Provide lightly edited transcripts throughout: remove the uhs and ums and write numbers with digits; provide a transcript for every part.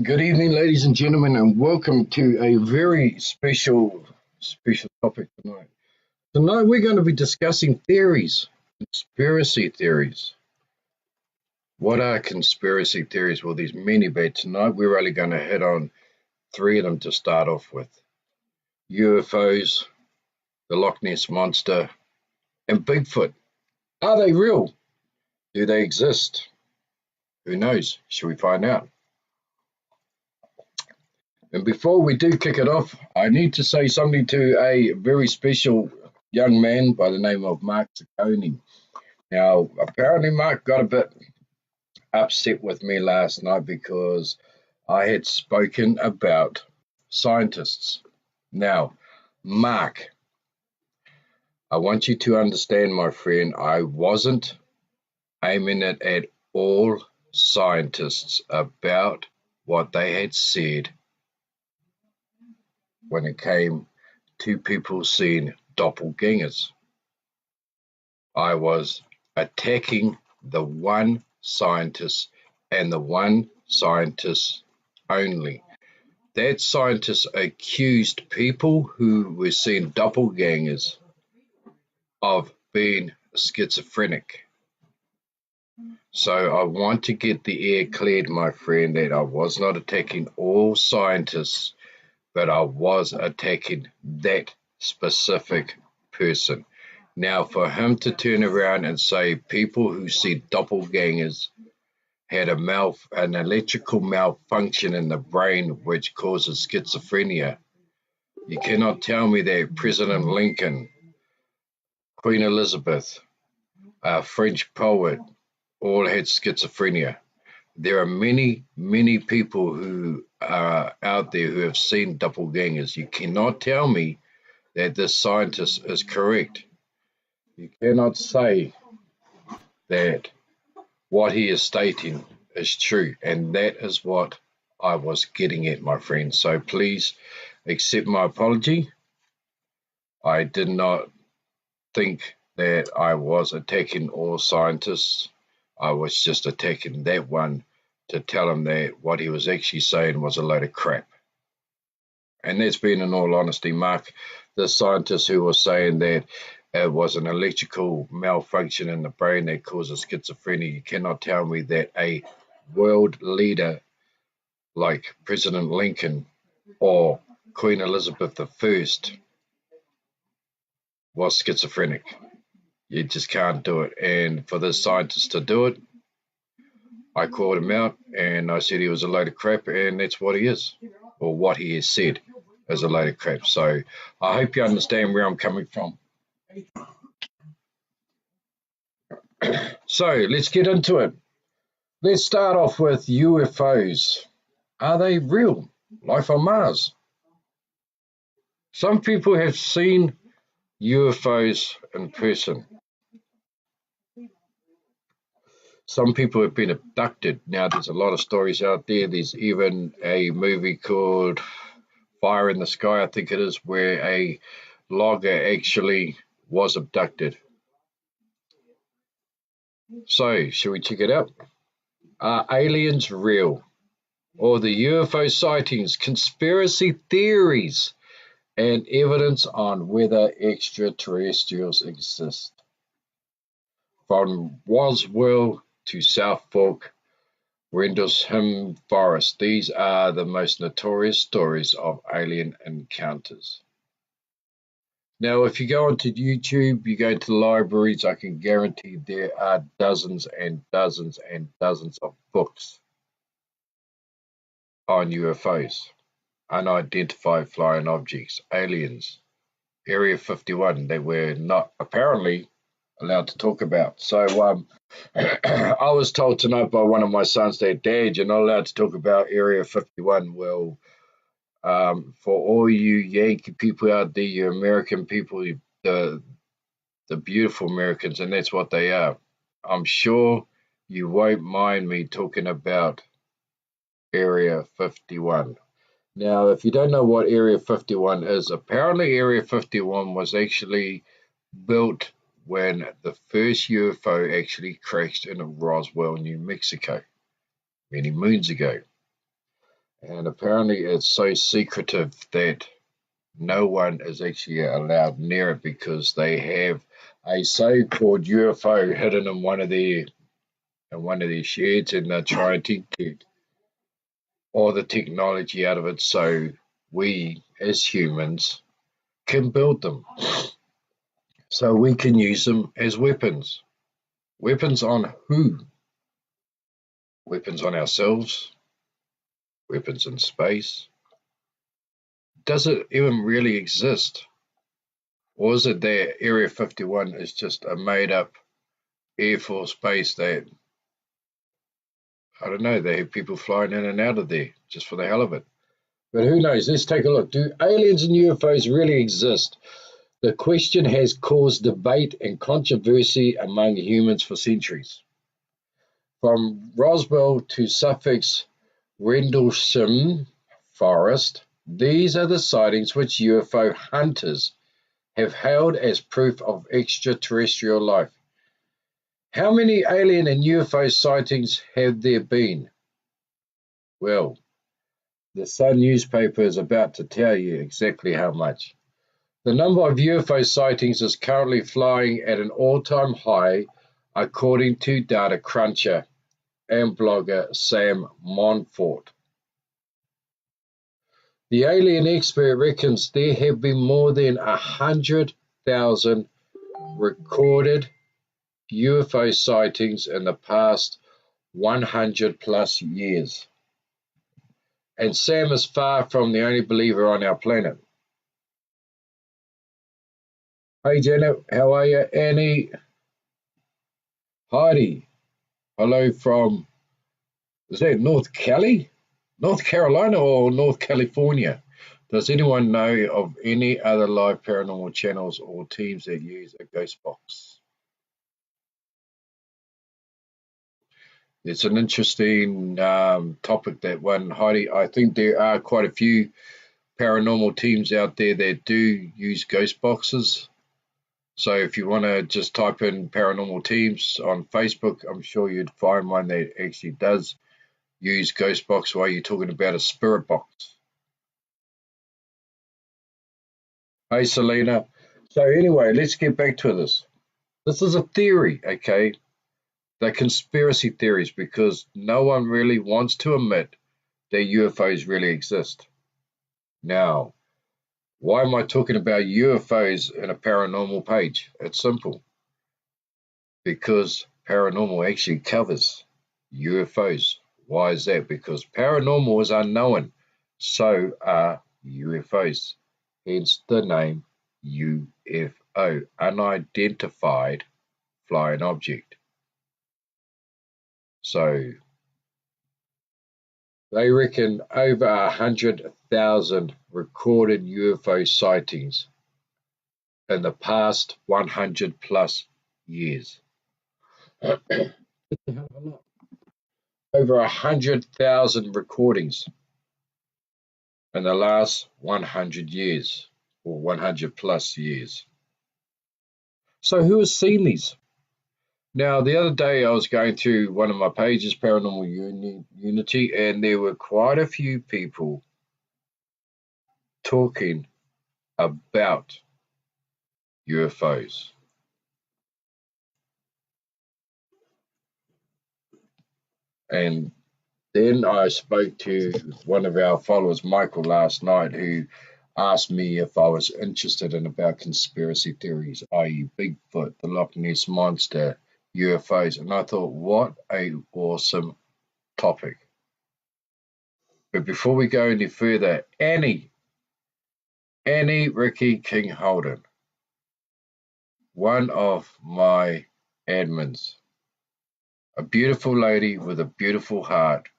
Good evening, ladies and gentlemen, and welcome to a very special topic tonight. Tonight, we're going to be discussing theories, conspiracy theories. What are conspiracy theories? Well, there's many, but tonight we're only going to hit on three of them to start off with: UFOs, the Loch Ness Monster, and Bigfoot. Are they real? Do they exist? Who knows? Should we find out? And before we do kick it off, I need to say something to a very special young man by the name of Mark Zacconi. Now, apparently, Mark got a bit upset with me last night because I had spoken about scientists. Now, Mark, I want you to understand, my friend, I wasn't aiming it at all scientists about what they had said when it came to people seeing doppelgangers. I was attacking the one scientist and the one scientist only. That scientist accused people who were seeing doppelgangers of being schizophrenic. So I want to get the air cleared, my friend, that I was not attacking all scientists, but I was attacking that specific person. Now, for him to turn around and say people who see doppelgangers had an electrical malfunction in the brain which causes schizophrenia, you cannot tell me that President Lincoln, Queen Elizabeth, a French poet, all had schizophrenia. There are many, many people who are out there who have seen doppelgangers. You cannot tell me that this scientist is correct. You cannot say that what he is stating is true, and that is what I was getting at, my friend. So please accept my apology. I did not think that I was attacking all scientists. I was just attacking that one to tell him that what he was actually saying was a load of crap. And that's been, in all honesty, Mark, the scientist who was saying that it was an electrical malfunction in the brain that causes schizophrenia. You cannot tell me that a world leader like President Lincoln or Queen Elizabeth I was schizophrenic. You just can't do it. And for this scientist to do it, I called him out and I said he was a load of crap, and that's what he is, or what he has said is a load of crap. So I hope you understand where I'm coming from. So let's get into it. Let's start off with UFOs. Are they real? Life on Mars? Some people have seen UFOs in person. Some people have been abducted. Now, there's a lot of stories out there. There's even a movie called Fire in the Sky, I think it is, where a logger actually was abducted. So, should we check it out? Are aliens real? Or the UFO sightings, conspiracy theories, and evidence on whether extraterrestrials exist. From Roswell to South Fork, Rendlesham Forest, these are the most notorious stories of alien encounters. Now, if you go onto YouTube, you go to the libraries, I can guarantee there are dozens and dozens and dozens of books on UFOs, unidentified flying objects, aliens, Area 51, they were not apparently allowed to talk about. So I was told tonight by one of my sons that, Dad, you're not allowed to talk about Area 51. Well, for all you Yankee people out there, you American people, the beautiful Americans, and that's what they are. I'm sure you won't mind me talking about Area 51. Now, if you don't know what Area 51 is, apparently Area 51 was actually built when the first UFO actually crashed in Roswell, New Mexico, many moons ago. And apparently it's so secretive that no one is actually allowed near it because they have a so-called UFO hidden in one of their sheds, and they're trying to get all the technology out of it so we as humans can build them, so we can use them as weapons. Weapons on who? Weapons on ourselves? Weapons in space? Does it even really exist? Or is it that Area 51 is just a made up Air Force base that, I don't know, they have people flying in and out of there just for the hell of it? But who knows? Let's take a look. Do aliens and UFOs really exist? The question has caused debate and controversy among humans for centuries. From Roswell to Suffolk's Rendlesham Forest, these are the sightings which UFO hunters have hailed as proof of extraterrestrial life. How many alien and UFO sightings have there been? Well, the Sun newspaper is about to tell you exactly how much. The number of UFO sightings is currently flying at an all-time high, according to data cruncher and blogger Sam Monfort. The alien expert reckons there have been more than 100,000 recorded UFO sightings in the past 100 plus years. And Sam is far from the only believer on our planet. Hey Janet, how are you? Annie, Heidi, hello from, is that North Cali? North Carolina or North California? Does anyone know of any other live paranormal channels or teams that use a ghost box? It's an interesting topic, that one, Heidi. I think there are quite a few paranormal teams out there that do use ghost boxes. So if you want to just type in paranormal teams on Facebook, I'm sure you'd find one that actually does use ghost box while you're talking about a spirit box. Hey, Selena. So anyway, let's get back to this. This is a theory, okay? They're conspiracy theories because no one really wants to admit that UFOs really exist. Now, why am I talking about UFOs in a paranormal page? It's simple. Because paranormal actually covers UFOs. Why is that? Because paranormal is unknown. So are UFOs. Hence the name UFO, unidentified flying object. So they reckon over 100,000 recorded UFO sightings in the past 100 plus years. Over 100,000 recordings in the last 100 years or 100 plus years. So who has seen these? Now, the other day I was going through one of my pages, Paranormal Unity, and there were quite a few people talking about UFOs. And then I spoke to one of our followers, Michael, last night, who asked me if I was interested in about conspiracy theories, i.e. Bigfoot, the Loch Ness Monster, UFOs. And I thought, what a awesome topic. But before we go any further, Annie Ricky King Holden, one of my admins, a beautiful lady with a beautiful heart,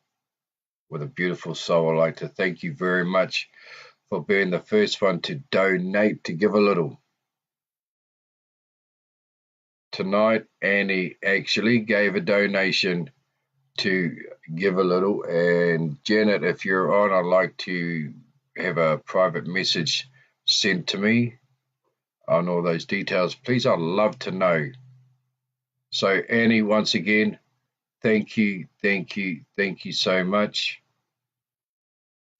with a beautiful soul. I'd like to thank you very much for being the first one to donate, to give a little. Tonight, Annie actually gave a donation to give a little. And Janet, if you're on, I'd like to have a private message sent to me on all those details. Please, I'd love to know. So Annie, once again, thank you so much.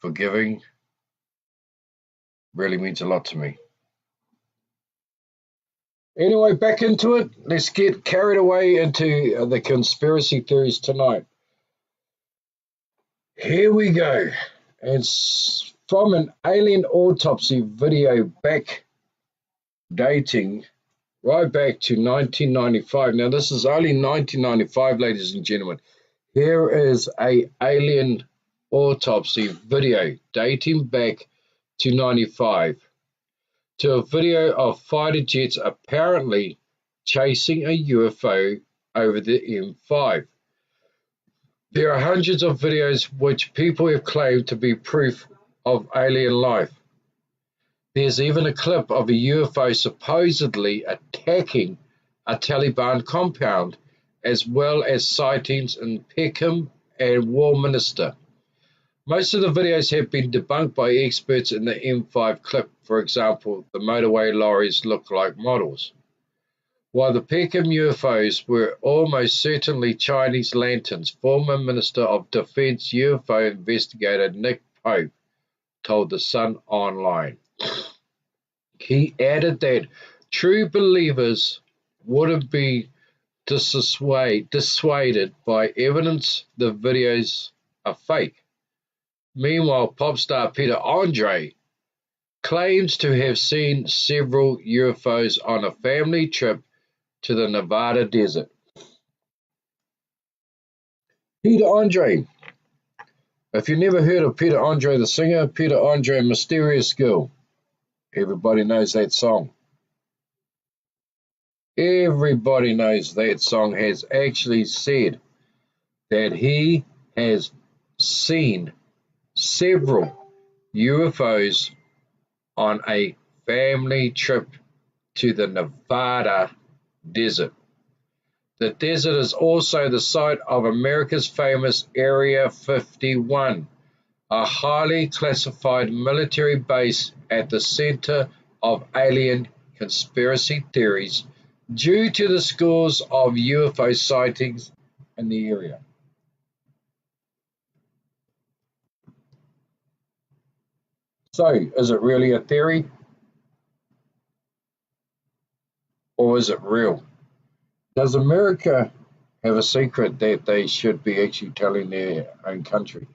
forgiving really means a lot to me. Anyway, back into it. Let's get carried away into the conspiracy theories tonight. Here we go. It's from an alien autopsy video dating right back to 1995. Now, this is only 1995, ladies and gentlemen. Here is a alien autopsy video dating back to 95 to a video of fighter jets apparently chasing a UFO over the M5. There are hundreds of videos which people have claimed to be proof of alien life. There's even a clip of a UFO supposedly attacking a Taliban compound, as well as sightings in Peckham and Warminster. Most of the videos have been debunked by experts in the M5 clip. For example, the motorway lorries look like models, while the Peckham UFOs were almost certainly Chinese lanterns. Former Minister of Defence UFO investigator Nick Pope told The Sun Online. He added that true believers wouldn't be dissuaded by evidence the videos are fake. Meanwhile, pop star Peter Andre claims to have seen several UFOs on a family trip to the Nevada desert. Peter Andre. If you've never heard of Peter Andre the singer, Peter Andre, Mysterious Girl. Everybody knows that song. Everybody knows that song. Has actually said that he has seen several UFOs on a family trip to the Nevada desert. The desert is also the site of America's famous Area 51, a highly classified military base at the center of alien conspiracy theories due to the scores of UFO sightings in the area. So, is it really a theory? Or is it real? Does America have a secret that they should be actually telling their own country?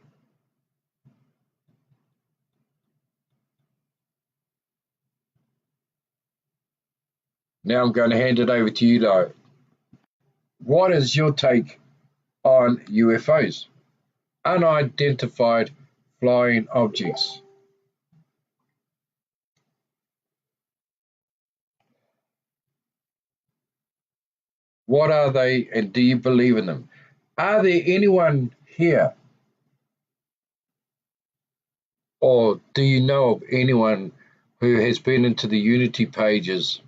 Now I'm going to hand it over to you, though. What is your take on UFOs? Unidentified flying objects. What are they, and do you believe in them? Are there anyone here, or do you know of anyone who has been into the Unity pages,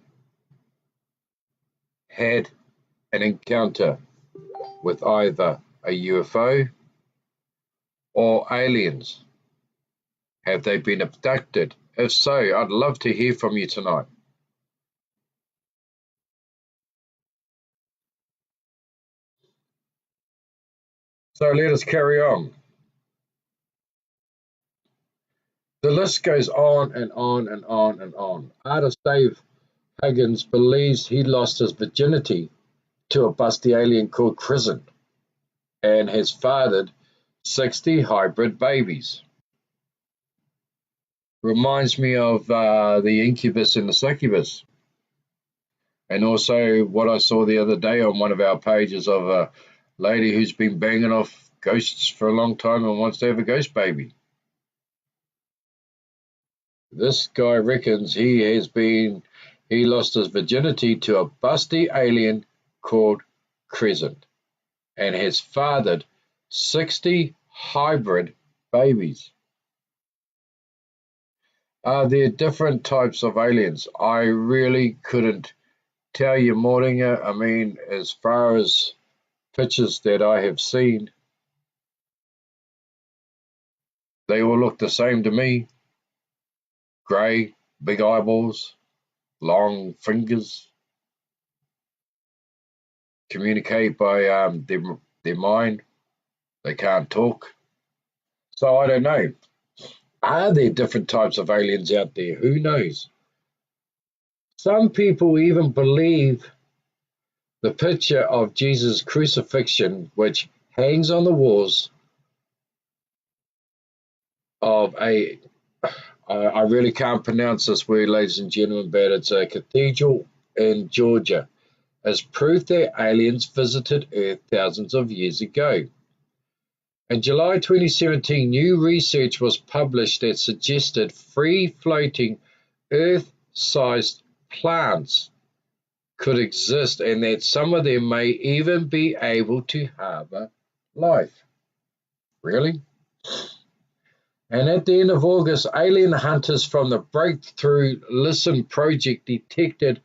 had an encounter with either a UFO or aliens? Have they been abducted? If so, I'd love to hear from you tonight. So let us carry on. The list goes on and on and on and on. Artist Dave Huggins believes he lost his virginity to a busty alien called Crescent and has fathered 60 hybrid babies. Reminds me of the incubus and the succubus. And also what I saw the other day on one of our pages of a lady who's been banging off ghosts for a long time and wants to have a ghost baby. This guy reckons he lost his virginity to a busty alien called Crescent and has fathered 60 hybrid babies. Are there different types of aliens? I really couldn't tell you, Mordinger. I mean, as far as pictures that I have seen, they all look the same to me. Grey, big eyeballs, long fingers, communicate by their mind. They can't talk. So I don't know. Are there different types of aliens out there? Who knows? Some people even believe the picture of Jesus' crucifixion, which hangs on the walls of I really can't pronounce this word, ladies and gentlemen, but it's a cathedral in Georgia, as proof that aliens visited Earth thousands of years ago. In July 2017, new research was published that suggested free-floating Earth-sized plants could exist and that some of them may even be able to harbor life. Really? And at the end of August, alien hunters from the Breakthrough Listen project detected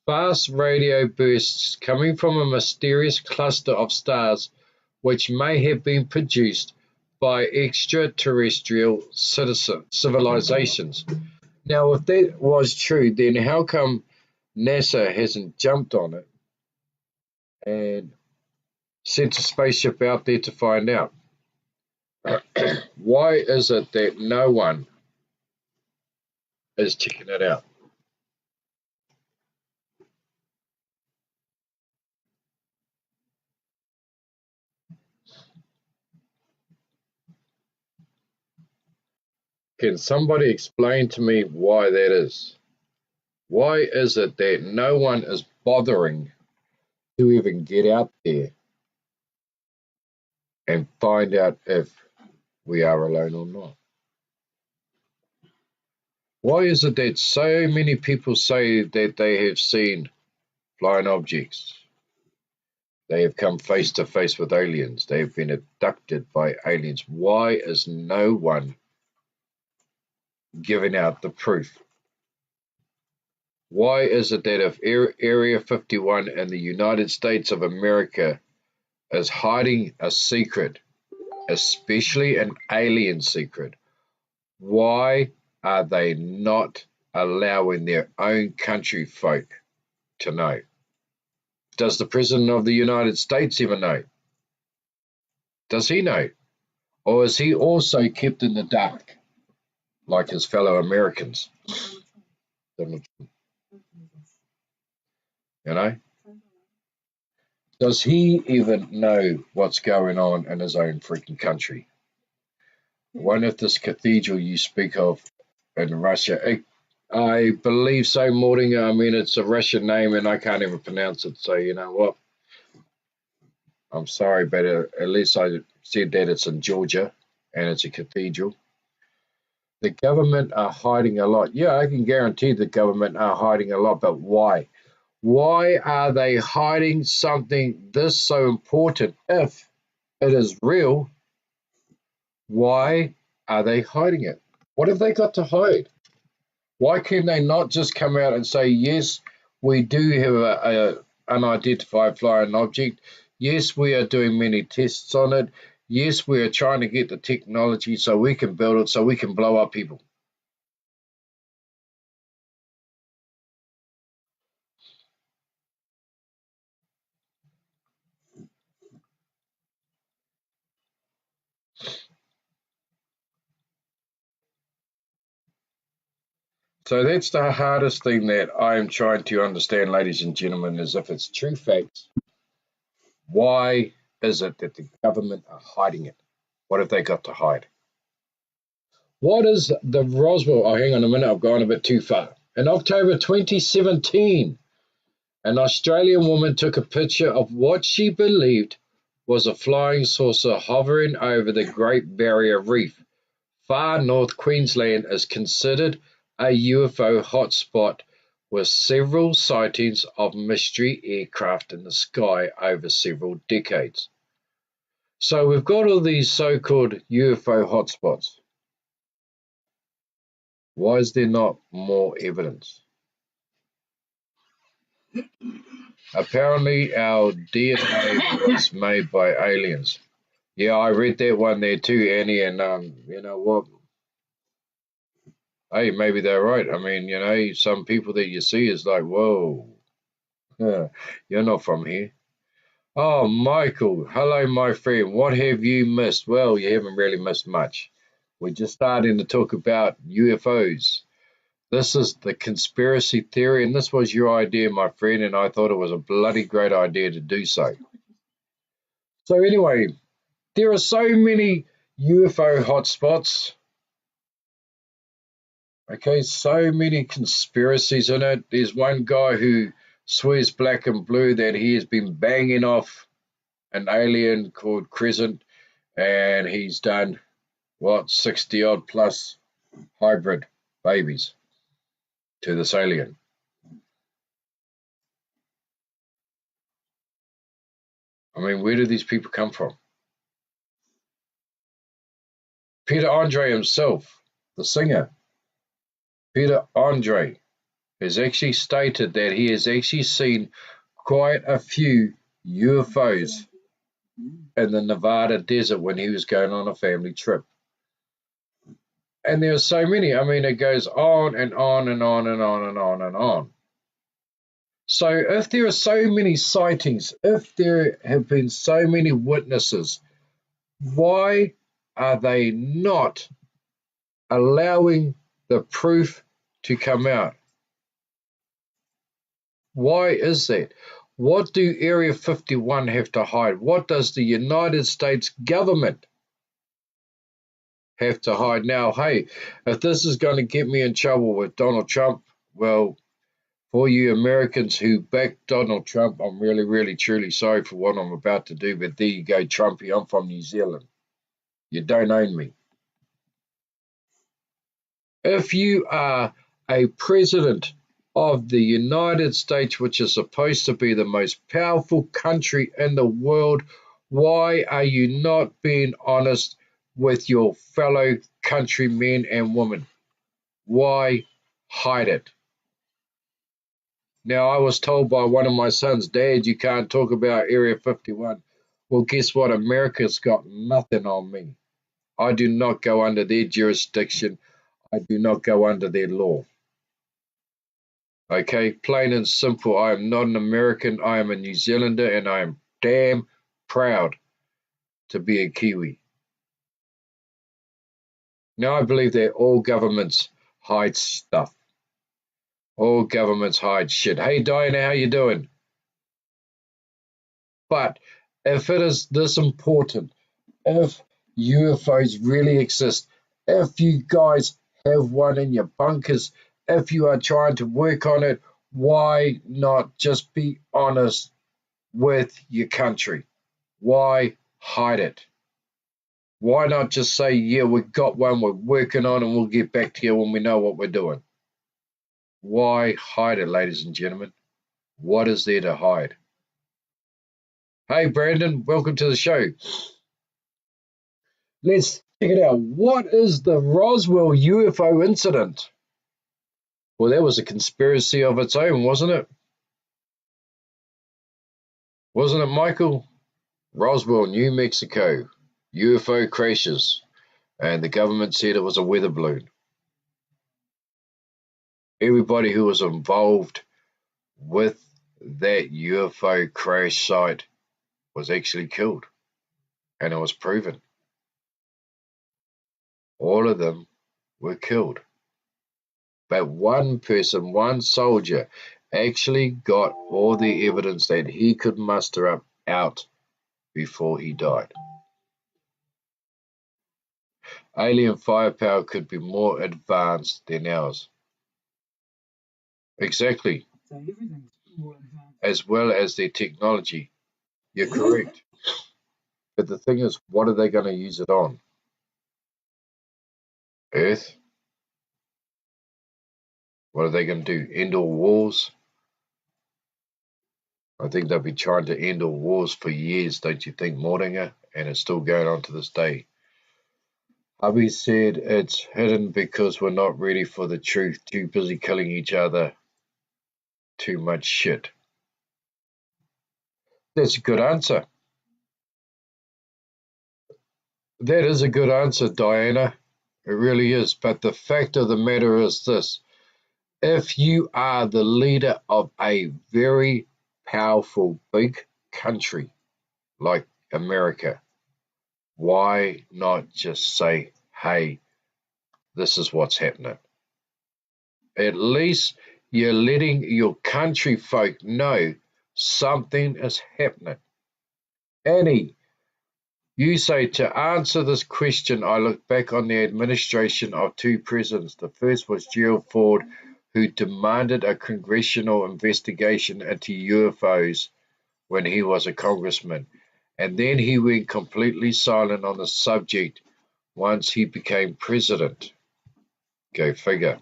fast radio bursts coming from a mysterious cluster of stars which may have been produced by extraterrestrial civilizations. Now, if that was true, then how come NASA hasn't jumped on it and sent a spaceship out there to find out? Why is it that no one is checking it out? Can somebody explain to me why that is? Why is it that no one is bothering to even get out there and find out if we are alone or not? Why is it that so many people say that they have seen flying objects? They have come face to face with aliens. They have been abducted by aliens. Why is no one giving out the proof? Why is it that if Area 51 in the United States of America is hiding a secret, especially an alien secret, why are they not allowing their own country folk to know? Does the President of the United States even know? Does he know? Or is he also kept in the dark like his fellow Americans? You know? Does he even know what's going on in his own freaking country? I wonder if this cathedral you speak of in Russia, I believe so, Morning. I mean, it's a Russian name and I can't even pronounce it. So, you know what? I'm sorry, but at least I said that it's in Georgia and it's a cathedral. The government are hiding a lot. Yeah, I can guarantee the government are hiding a lot, but why? Why are they hiding something this so important? If it is real, why are they hiding it? What have they got to hide? Why can they not just come out and say, yes, we do have a unidentified flying object. Yes, we are doing many tests on it. Yes, we are trying to get the technology so we can build it, so we can blow up people. So that's the hardest thing that I am trying to understand, ladies and gentlemen, is if it's true facts, why is it that the government are hiding it? What have they got to hide? What is the Roswell? Oh, hang on a minute, I've gone a bit too far. In October 2017, an Australian woman took a picture of what she believed was a flying saucer hovering over the Great Barrier Reef. Far North Queensland is considered a UFO hotspot with several sightings of mystery aircraft in the sky over several decades. So we've got all these so-called UFO hotspots. Why is there not more evidence? Apparently our DNA was made by aliens. Yeah, I read that one there too, Annie, and you know what? Hey, maybe they're right. I mean, you know, some people that you see is like, whoa, you're not from here. Oh, Michael, hello, my friend. What have you missed? Well, you haven't really missed much. We're just starting to talk about UFOs. This is the conspiracy theory, and this was your idea, my friend, and I thought it was a bloody great idea to do so. So anyway, there are so many UFO hotspots. Okay, so many conspiracies in it. There's one guy who swears black and blue that he has been banging off an alien called Crescent, and he's done, what, 60 odd plus hybrid babies to this alien. I mean, where do these people come from? Peter Andre himself, the singer, Peter Andre, has actually stated that he has actually seen quite a few UFOs in the Nevada desert when he was going on a family trip. And there are so many. I mean, it goes on and on and on and on and on and on. So if there are so many sightings, if there have been so many witnesses, why are they not allowing the proof to come out? Why is that? What do Area 51 have to hide? What does the United States government have to hide? Now, hey, if this is going to get me in trouble with Donald Trump, well, for you Americans who back Donald Trump, I'm really, really, truly sorry for what I'm about to do, but there you go, Trumpy. I'm from New Zealand. You don't own me. If you are a president of the United States, which is supposed to be the most powerful country in the world, why are you not being honest with your fellow countrymen and women? Why hide it? Now, I was told by one of my sons, Dad, you can't talk about Area 51. Well, guess what? America's got nothing on me. I do not go under their jurisdiction. I do not go under their law. Okay, plain and simple. I am not an American. I am a New Zealander, and I am damn proud to be a Kiwi. Now, I believe that all governments hide stuff. All governments hide shit. Hey, Diana, how you doing? But if it is this important, if UFOs really exist, if you guys have one in your bunkers, if you are trying to work on it, why not just be honest with your country? Why hide it? Why not just say, yeah, we've got one, we're working on, and we'll get back to you when we know what we're doing? Why hide it, ladies and gentlemen? What is there to hide? Hey, Brandon, welcome to the show. Let's check it out. What is the Roswell UFO incident? Well, that was a conspiracy of its own, wasn't it? Wasn't it, Michael? Roswell, New Mexico, UFO crashes, and the government said it was a weather balloon. Everybody who was involved with that UFO crash site was actually killed, and it was proven. All of them were killed. But one person, one soldier, actually got all the evidence that he could muster up out before he died. Alien firepower could be more advanced than ours. Exactly. So everything's more advanced. As well as their technology. You're correct. But the thing is, what are they going to use it on? Earth? What are they going to do? End all wars? I think they've been trying to end all wars for years, don't you think, Mordinger? And it's still going on to this day. Hubby said it's hidden because we're not ready for the truth, too busy killing each other. Too much shit. That's a good answer. That is a good answer, Diana. It really is. But the fact of the matter is this. If you are the leader of a very powerful, big country like America, why not just say, hey, this is what's happening. At least you're letting your country folk know something is happening. Annie, you say, to answer this question, I look back on the administration of two presidents. The first was Gerald Ford, who demanded a congressional investigation into UFOs when he was a congressman, and then he went completely silent on the subject once he became president. Go figure.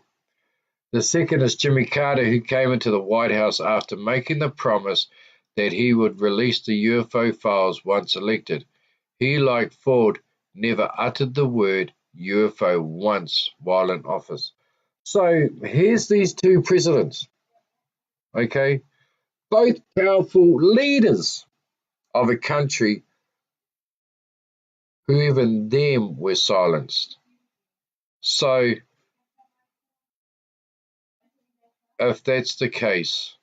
The second is Jimmy Carter, who came into the White House after making the promise that he would release the UFO files once elected. He, like Ford, never uttered the word UFO once while in office. So here's these two presidents, okay? Both powerful leaders of a country who even them were silenced. So if that's the case,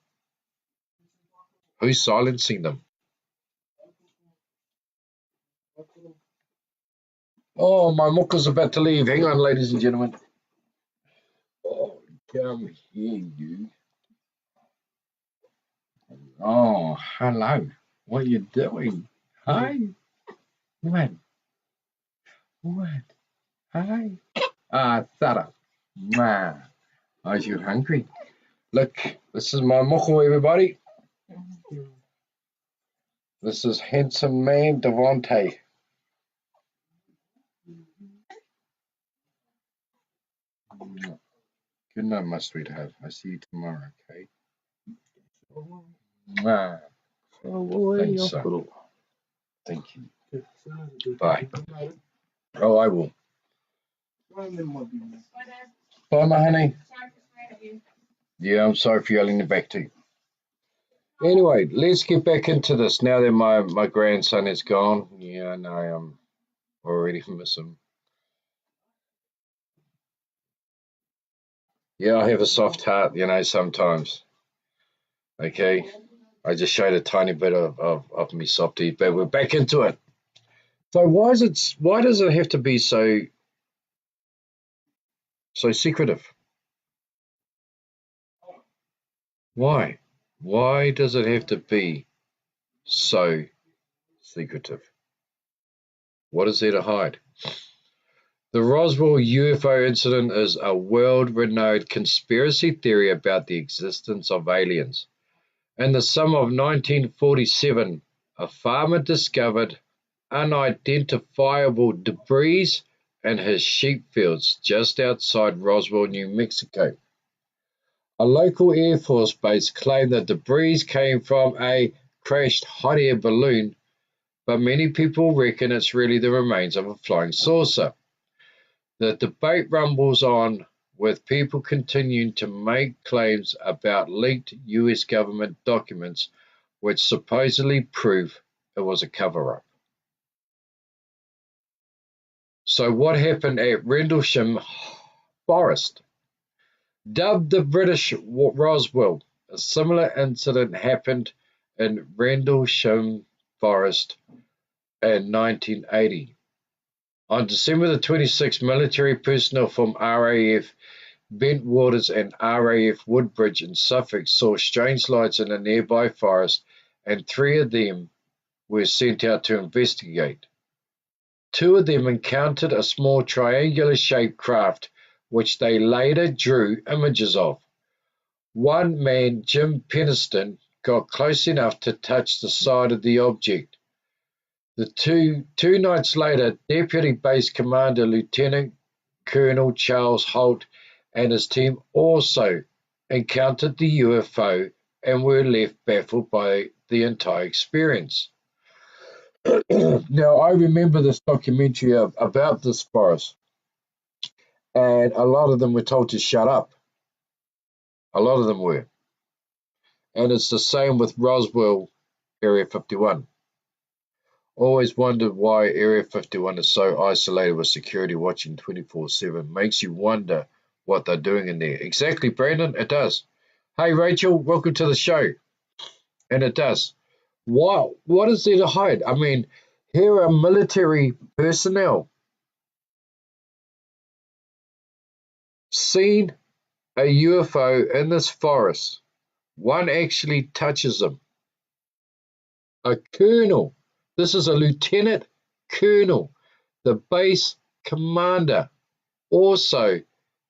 who's silencing them? Oh, my mucker's about to leave. Hang on, ladies and gentlemen. Oh, come here, you. Oh, hello. What you doing? Hi. What? What? Hi. Thara. Ma. Are you hungry? Look, this is my muckle, everybody. This is handsome man Devontae. Good night, my sweetheart. I see you tomorrow, okay? Mwah. Thanks, son. Thank you. Bye. Oh, I will. Bye, my honey. Yeah, I'm sorry for yelling it back to you. Anyway, let's get back into this now that my grandson is gone. Yeah, I know I'm already miss him. Yeah, I have a soft heart, sometimes. Okay. I just showed a tiny bit of me softy, but we're back into it. So why does it have to be so secretive? Why? Why does it have to be so secretive? What is there to hide? The Roswell UFO incident is a world-renowned conspiracy theory about the existence of aliens. In the summer of 1947, a farmer discovered unidentifiable debris in his sheep fields just outside Roswell, New Mexico. A local Air Force base claimed the debris came from a crashed hot air balloon, but many people reckon it's really the remains of a flying saucer. The debate rumbles on, with people continuing to make claims about leaked US government documents which supposedly prove it was a cover-up. So what happened at Rendlesham Forest? Dubbed the British Roswell, a similar incident happened in Rendlesham Forest in 1980. On December the 26th, military personnel from RAF Bentwaters and RAF Woodbridge in Suffolk saw strange lights in a nearby forest, and 3 of them were sent out to investigate. 2 of them encountered a small triangular-shaped craft, which they later drew images of. One man, Jim Peniston, got close enough to touch the side of the object. The two nights later, Deputy Base Commander Lieutenant Colonel Charles Holt and his team also encountered the UFO and were left baffled by the entire experience. Now, I remember this documentary about this forest, and a lot of them were told to shut up. A lot of them were. And it's the same with Roswell, Area 51. Always wondered why Area 51 is so isolated with security watching 24/7. Makes you wonder what they're doing in there. Exactly, Brandon, it does. Hey, Rachel, welcome to the show. And it does. What is there to hide? I mean, here are military personnel seen a UFO in this forest. One actually touches them. A colonel. This is a lieutenant colonel. The base commander also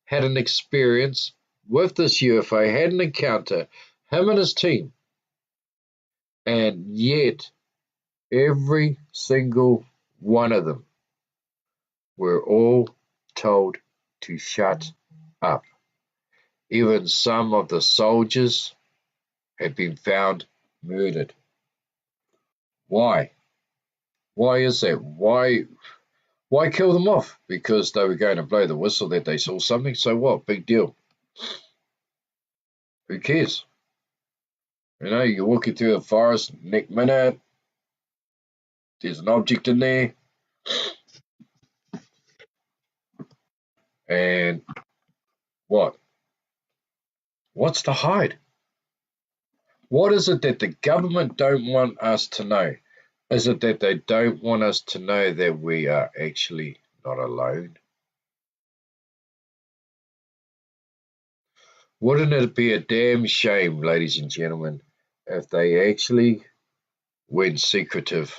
had an experience with this UFO, had an encounter, him and his team. And yet, every single one of them were all told to shut up. Even some of the soldiers had been found murdered. Why? Why is that? Why kill them off? Because they were going to blow the whistle that they saw something. So what? Big deal. Who cares? You know, you're walking through the forest, next minute, there's an object in there, and what? What's to hide? What is it that the government don't want us to know? Is it that they don't want us to know that we are actually not alone? Wouldn't it be a damn shame, ladies and gentlemen, if they actually went secretive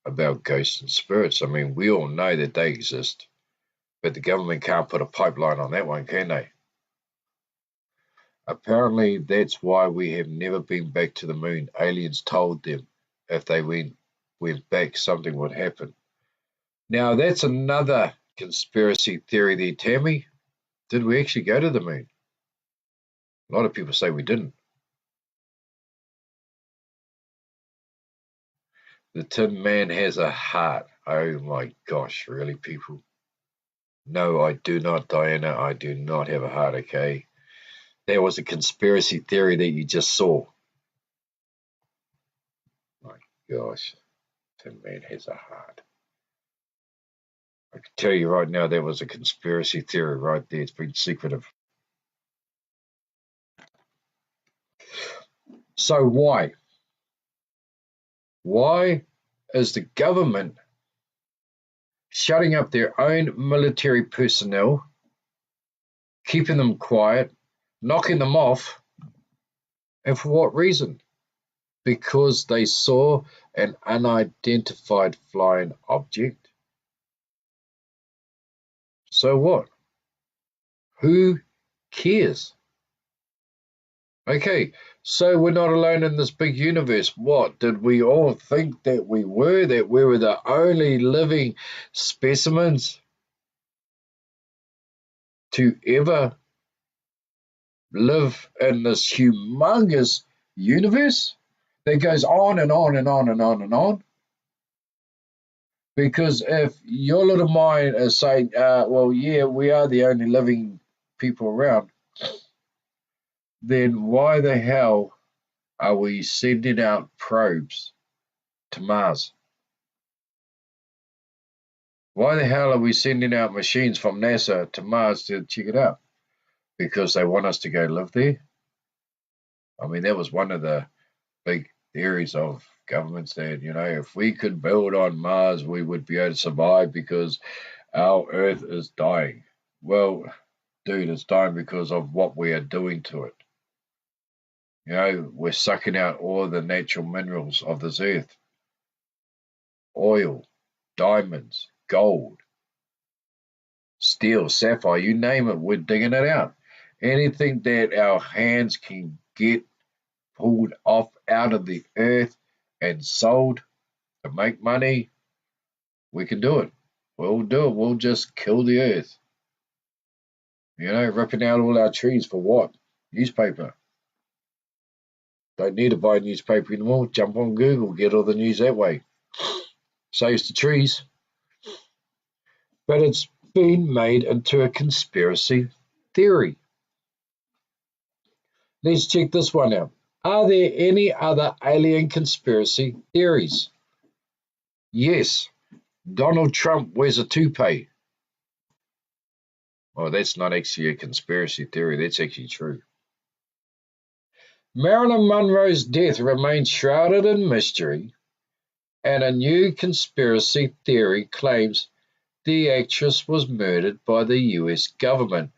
about ghosts and spirits? I mean, we all know that they exist, but the government can't put a pipeline on that one, can they? Apparently, that's why we have never been back to the moon. Aliens told them if they went back, something would happen. Now, that's another conspiracy theory there, Tammy. Did we actually go to the moon? A lot of people say we didn't. The Tin Man has a heart. Oh my gosh, really, people? No, I do not, Diana. I do not have a heart, okay? That was a conspiracy theory that you just saw. My gosh, Tin Man has a heart. I can tell you right now, that was a conspiracy theory right there. It's been secretive. So why? Why is the government shutting up their own military personnel, keeping them quiet, knocking them off, and for what reason? Because they saw an unidentified flying object? So what? Who cares? Okay, so we're not alone in this big universe. What, did we all think that we were the only living specimens to ever live in this humongous universe that goes on and on and on and on and on? Because if your little mind is saying, well, yeah, we are the only living people around, then why the hell are we sending out probes to Mars? Why the hell are we sending out machines from NASA to Mars to check it out? Because they want us to go live there? I mean, that was one of the big theories of governments that, you know, if we could build on Mars, we would be able to survive because our Earth is dying. Well, dude, it's dying because of what we are doing to it. You know, we're sucking out all the natural minerals of this Earth. Oil, diamonds, gold, steel, sapphire, you name it, we're digging it out. Anything that our hands can get pulled off out of the earth and sold to make money, we can do it. We'll do it. We'll just kill the earth. You know, ripping out all our trees for what? Newspaper. Don't need to buy a newspaper anymore. Jump on Google, get all the news that way. Saves the trees. But it's been made into a conspiracy theory. Let's check this one out. Are there any other alien conspiracy theories? Yes. Donald Trump wears a toupee. Well, that's not actually a conspiracy theory. That's actually true. Marilyn Monroe's death remains shrouded in mystery, and a new conspiracy theory claims the actress was murdered by the US government.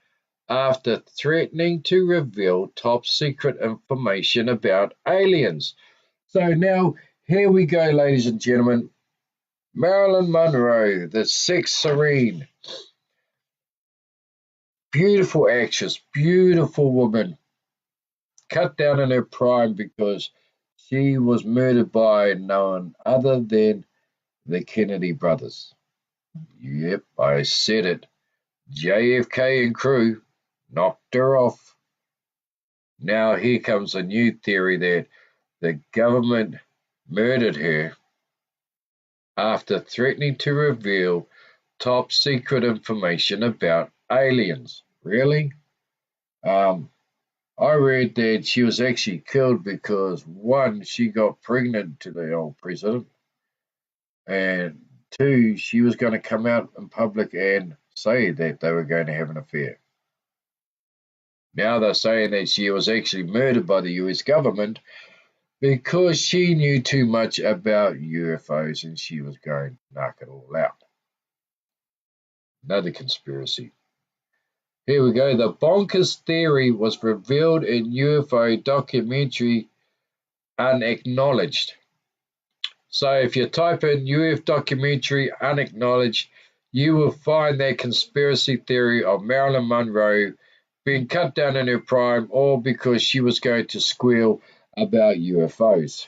after threatening to reveal top secret information about aliens. So now, here we go, ladies and gentlemen. Marilyn Monroe, the sex serene, beautiful actress, beautiful woman, cut down in her prime because she was murdered by none other than the Kennedy brothers. Yep, I said it. JFK and crew knocked her off. Now here comes a new theory that the government murdered her after threatening to reveal top secret information about aliens. Really? I read that she was actually killed because one, she got pregnant to the old president, and two, she was going to come out in public and say that they were going to have an affair. Now they're saying that she was actually murdered by the US government because she knew too much about UFOs and she was going to knock it all out. Another conspiracy. Here we go. The bonkers theory was revealed in UFO documentary Unacknowledged. So if you type in UFO documentary Unacknowledged, you will find that conspiracy theory of Marilyn Monroe being cut down in her prime, all because she was going to squeal about UFOs.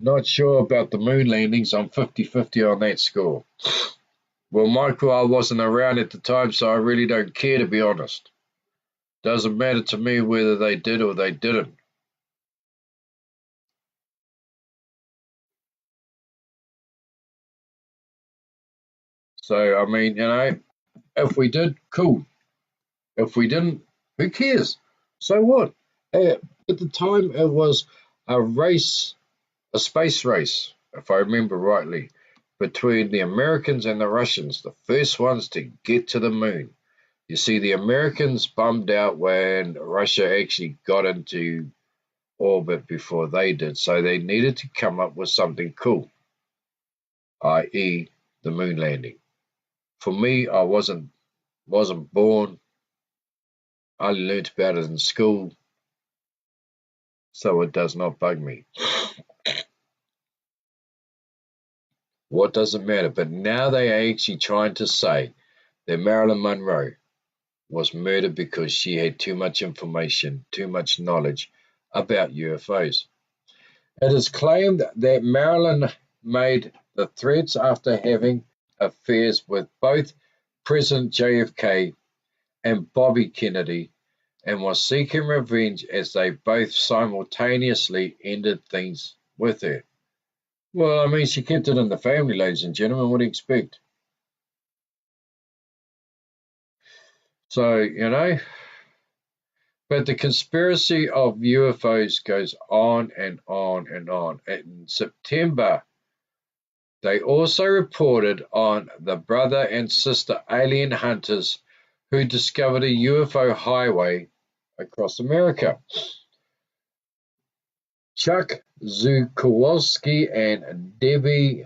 Not sure about the moon landings. I'm 50-50 on that score. Well, Michael, I wasn't around at the time, so I really don't care, to be honest. Doesn't matter to me whether they did or they didn't. So, I mean, if we did, cool. If we didn't, who cares? So what? At the time, it was a race, a space race, if I remember rightly, between the Americans and the Russians, the first ones to get to the moon. You see, the Americans bummed out when Russia actually got into orbit before they did, so they needed to come up with something cool, i.e., the moon landing. For me, I wasn't born. I learnt about it in school, so it does not bug me. What does it matter? But now they are actually trying to say that Marilyn Monroe was murdered because she had too much information, too much knowledge about UFOs. It is claimed that Marilyn made the threats after having affairs with both President JFK and Bobby Kennedy and was seeking revenge as they both simultaneously ended things with her. Well, I mean, she kept it in the family, ladies and gentlemen. What do you expect? So, but the conspiracy of UFOs goes on and on and on. In September, they also reported on the brother and sister alien hunters who discovered a UFO highway across America. Chuck Zukowski and Debbie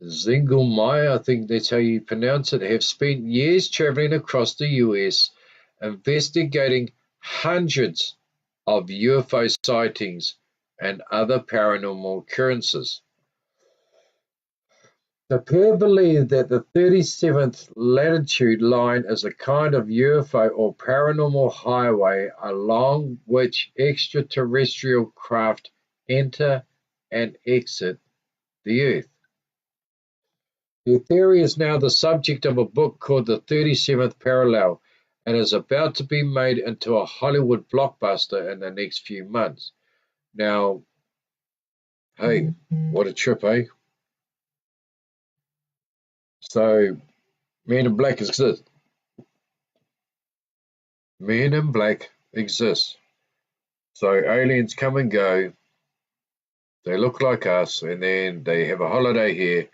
Zingelmeyer, I think that's how you pronounce it, have spent years traveling across the US investigating hundreds of UFO sightings and other paranormal occurrences. The pair believe that the 37th latitude line is a kind of UFO or paranormal highway along which extraterrestrial craft enter and exit the Earth. The theory is now the subject of a book called The 37th Parallel and is about to be made into a Hollywood blockbuster in the next few months. Now, hey, what a trip, eh? So, Men in Black exists. Men in Black exists. So aliens come and go, they look like us, and then they have a holiday here,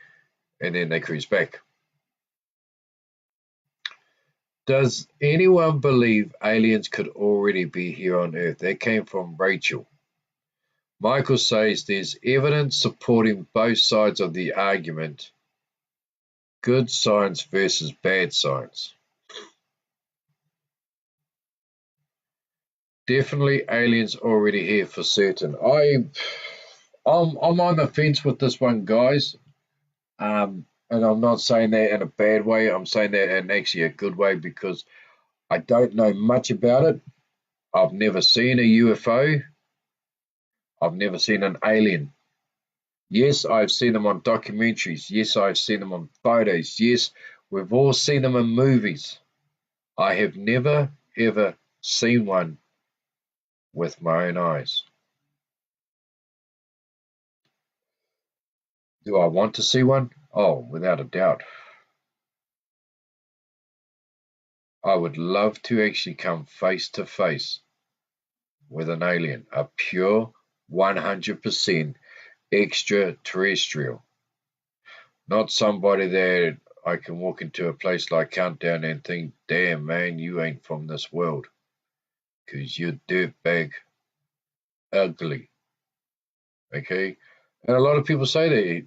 and then they cruise back. Does anyone believe aliens could already be here on Earth? That came from Rachel. Michael says there's evidence supporting both sides of the argument. Good science versus bad science. Definitely aliens already here for certain. I'm on the fence with this one, guys. And I'm not saying that in a bad way. I'm saying that in actually a good way because I don't know much about it. I've never seen a UFO. I've never seen an alien. Yes, I've seen them on documentaries. Yes, I've seen them on photos. Yes, we've all seen them in movies. I have never, ever seen one with my own eyes. Do I want to see one? Oh, without a doubt. I would love to actually come face to face with an alien, a pure 100% extraterrestrial, not somebody that I can walk into a place like Countdown and think, damn man, you ain't from this world, 'cause you're dirtbag ugly, okay? And a lot of people say that,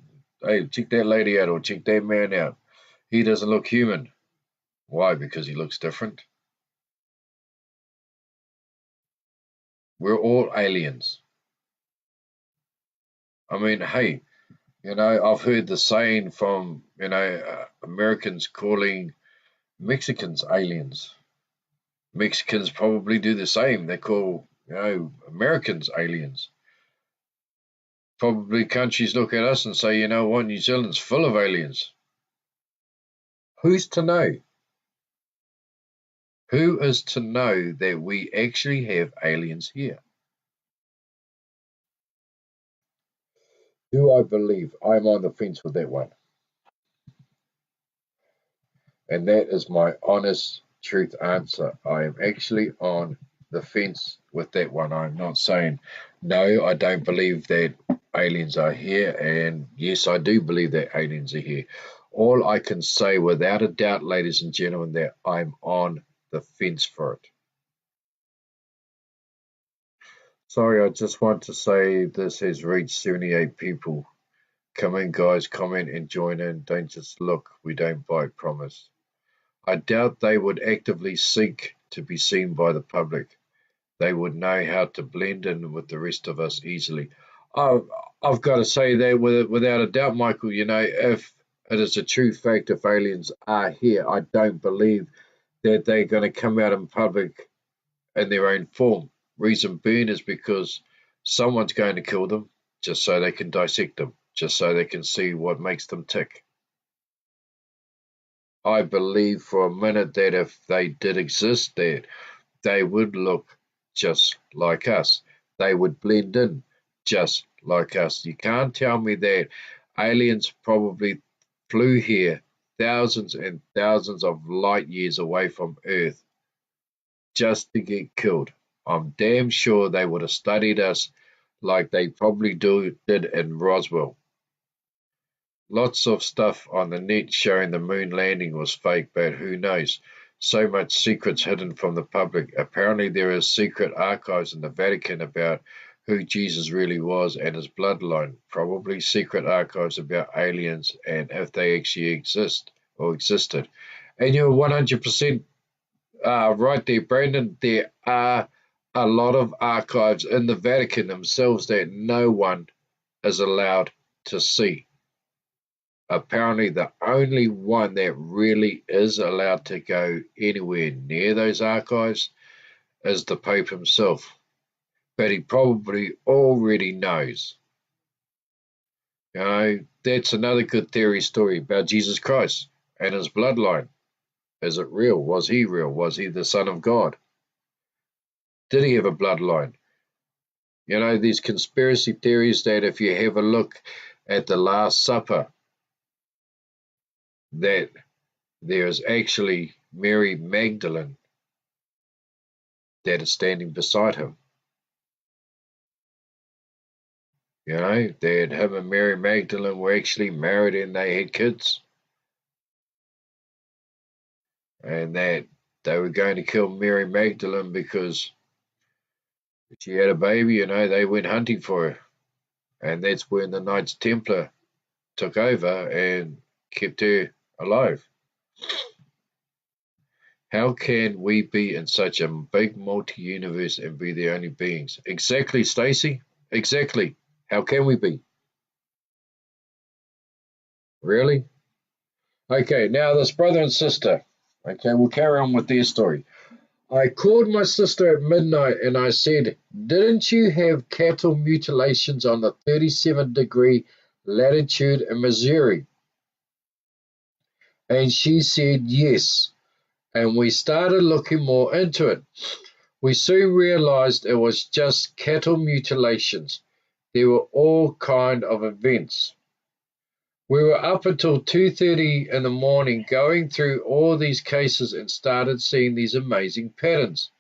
hey, check that lady out or check that man out. He doesn't look human. Why? Because he looks different. We're all aliens. I mean, hey, I've heard the saying from, Americans calling Mexicans aliens. Mexicans probably do the same. They call, Americans aliens. Probably countries look at us and say, you know what, New Zealand's full of aliens. Who's to know? Who is to know that we actually have aliens here? Do I believe? I'm on the fence with that one. And that is my honest truth answer. I am actually on the fence with that one. I'm not saying no, I don't believe that aliens are here. And yes, I do believe that aliens are here. All I can say without a doubt, ladies and gentlemen, that I'm on the fence for it. Sorry, I just want to say this has reached 78 people. Come in, guys, comment and join in. Don't just look, we don't bite, promise. I doubt they would actively seek to be seen by the public. They would know how to blend in with the rest of us easily. Oh, I've got to say that without a doubt, Michael, if it is a true fact, if aliens are here, I don't believe that they're going to come out in public in their own form. Reason being is because someone's going to kill them just so they can dissect them, just so they can see what makes them tick. I believe for a minute that if they did exist there, they would look just like us. They would blend in just like us. You can't tell me that aliens probably flew here thousands and thousands of light years away from Earth just to get killed. I'm damn sure they would have studied us like they probably did in Roswell. Lots of stuff on the net showing the moon landing was fake, but who knows? So much secrets hidden from the public. Apparently, there is secret archives in the Vatican about who Jesus really was and his bloodline. Probably secret archives about aliens and if they actually exist or existed. And you're 100% right there, Brandon. There are a lot of archives in the Vatican themselves that no one is allowed to see. Apparently, the only one that really is allowed to go anywhere near those archives is the Pope himself. But he probably already knows. That's another good theory story about Jesus Christ and his bloodline. Is it real? Was he real? Was he the Son of God? Did he have a bloodline? These conspiracy theories that if you have a look at the Last Supper, that there's actually Mary Magdalene that is standing beside him. That him and Mary Magdalene were actually married and they had kids, and that they were going to kill Mary Magdalene because she had a baby. They went hunting for her, and that's when the Knights Templar took over and kept her alive. How can we be in such a big multi-universe and be the only beings? Exactly, Stacy. Exactly. How can we be? Really? Okay, now this brother and sister. Okay, we'll carry on with their story. I called my sister at midnight and I said, "Didn't you have cattle mutilations on the 37-degree latitude in Missouri?" And she said yes. And we started looking more into it. We soon realized it was just cattle mutilations. There were all kind of events. We were up until 2:30 in the morning going through all these cases and started seeing these amazing patterns.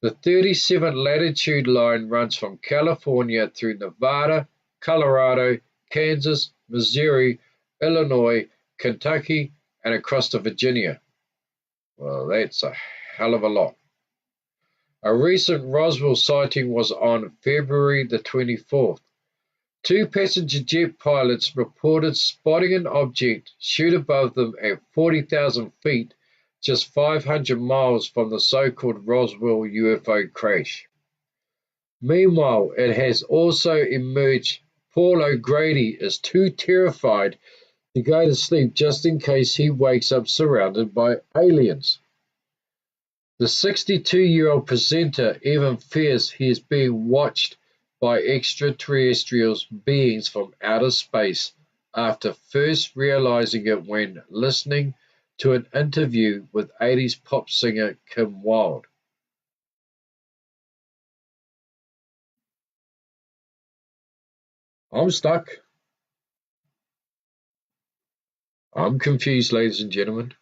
The 37 latitude line runs from California through Nevada, Colorado, Kansas, Missouri, Illinois, Kentucky, and across to Virginia. Well, that's a hell of a lot. A recent Roswell sighting was on February the 24th. Two passenger jet pilots reported spotting an object shoot above them at 40,000 feet, just 500 miles from the so-called Roswell UFO crash. Meanwhile, it has also emerged Paul O'Grady is too terrified to go to sleep just in case he wakes up surrounded by aliens. The 62-year-old presenter even fears he is being watched by extraterrestrial beings from outer space after first realizing it when listening to an interview with 80s pop singer Kim Wilde. I'm stuck. I'm confused, ladies and gentlemen.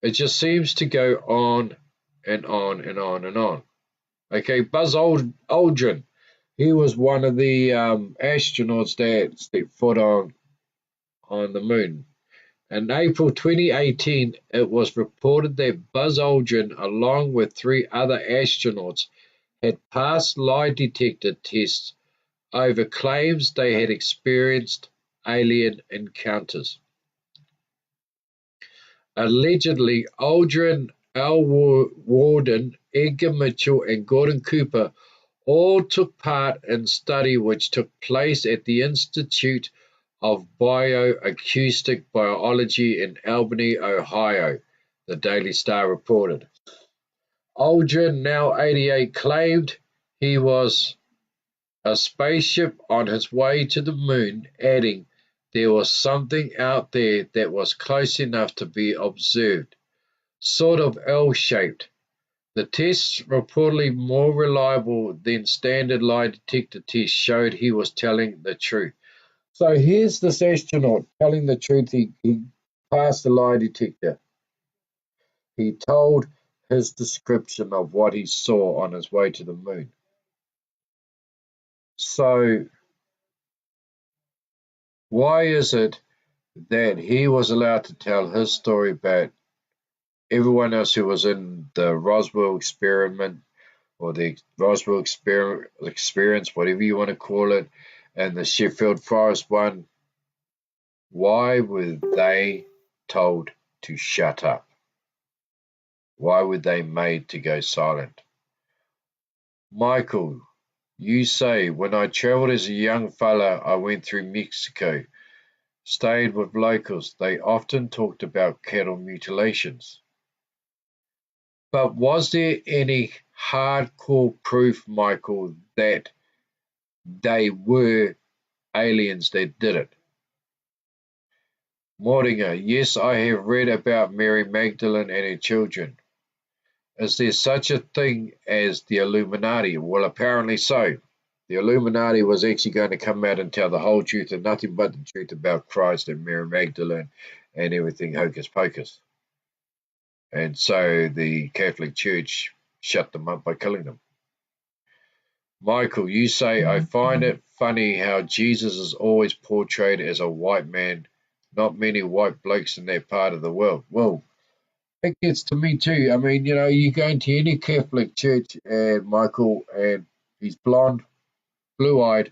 It just seems to go on and on and on and on. Okay, Aldrin, he was one of the astronauts that stepped foot on the moon. In April 2018, it was reported that Buzz Aldrin, along with three other astronauts, had passed lie detector tests over claims they had experienced alien encounters. Allegedly, Aldrin, Al Warden, Edgar Mitchell, and Gordon Cooper all took part in a study which took place at the Institute of Bioacoustic Biology in Albany, Ohio, the Daily Star reported. Aldrin, now 88, claimed he was a spaceship on his way to the moon, adding, "There was something out there that was close enough to be observed, sort of L-shaped." The tests, reportedly more reliable than standard lie detector tests, showed he was telling the truth. So here's this astronaut telling the truth. He passed the lie detector. He told his description of what he saw on his way to the moon. So why is it that he was allowed to tell his story, but everyone else who was in the Roswell experiment or the Roswell experience, whatever you want to call it, and the Sheffield Forest one, why were they told to shut up? Why were they made to go silent? Michael, you say, when I travelled as a young fella, I went through Mexico, stayed with locals. They often talked about cattle mutilations. But was there any hardcore proof, Michael, that they were aliens that did it? Mordinger, yes, I have read about Mary Magdalene and her children. Is there such a thing as the Illuminati? Well, apparently so. The Illuminati was actually going to come out and tell the whole truth and nothing but the truth about Christ and Mary Magdalene and everything hocus pocus. And so the Catholic Church shut them up by killing them. Michael, you say, I find it funny how Jesus is always portrayed as a white man, not many white blokes in that part of the world. Well, it gets to me too. I mean, you go into any Catholic church and Michael, and he's blonde, blue-eyed,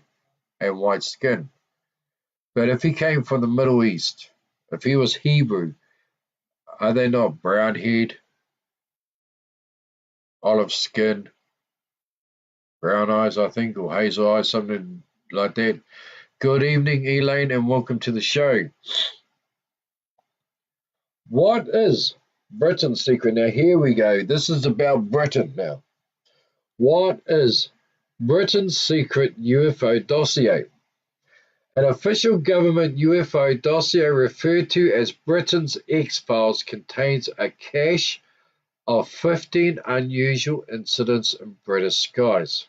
and white skin. But if he came from the Middle East, if he was Hebrew, Are they not brown-haired, olive skin, brown eyes, I think, or hazel eyes, something like that? Good evening, Elaine, and welcome to the show. What is Britain's secret? Now, here we go. This is about Britain now. What is Britain's secret UFO dossier? An official government UFO dossier referred to as Britain's X-Files contains a cache of 15 unusual incidents in British skies.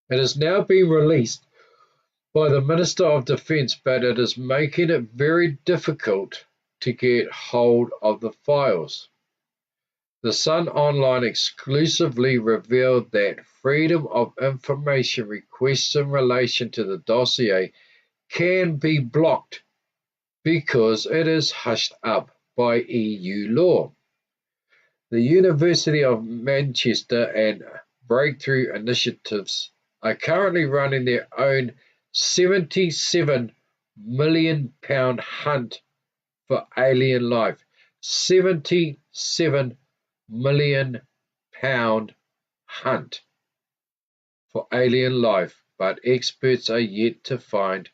It has now been released by the Minister of Defence, but it is making it very difficult to get hold of the files. The Sun Online exclusively revealed that Freedom of Information requests in relation to the dossier can be blocked because it is hushed up by EU law. The University of Manchester and Breakthrough Initiatives are currently running their own £77 million hunt for alien life. £77 million hunt for alien life, but experts are yet to find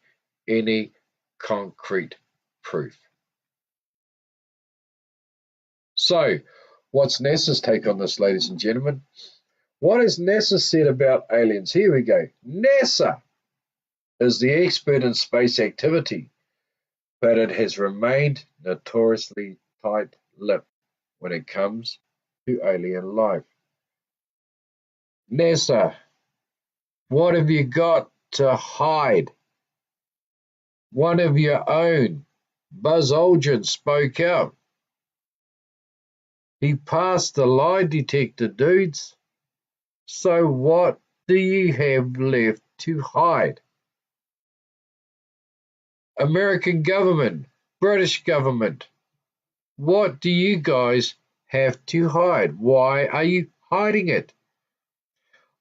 any concrete proof. So, what's NASA's take on this, ladies and gentlemen? What has NASA said about aliens? Here we go. NASA is the expert in space activity, but it has remained notoriously tight-lipped when it comes to alien life. NASA, what have you got to hide? One of your own, Buzz Aldrin, spoke out. He passed the lie detector, dudes. So what do you have left to hide? American government, British government, what do you guys have to hide? Why are you hiding it?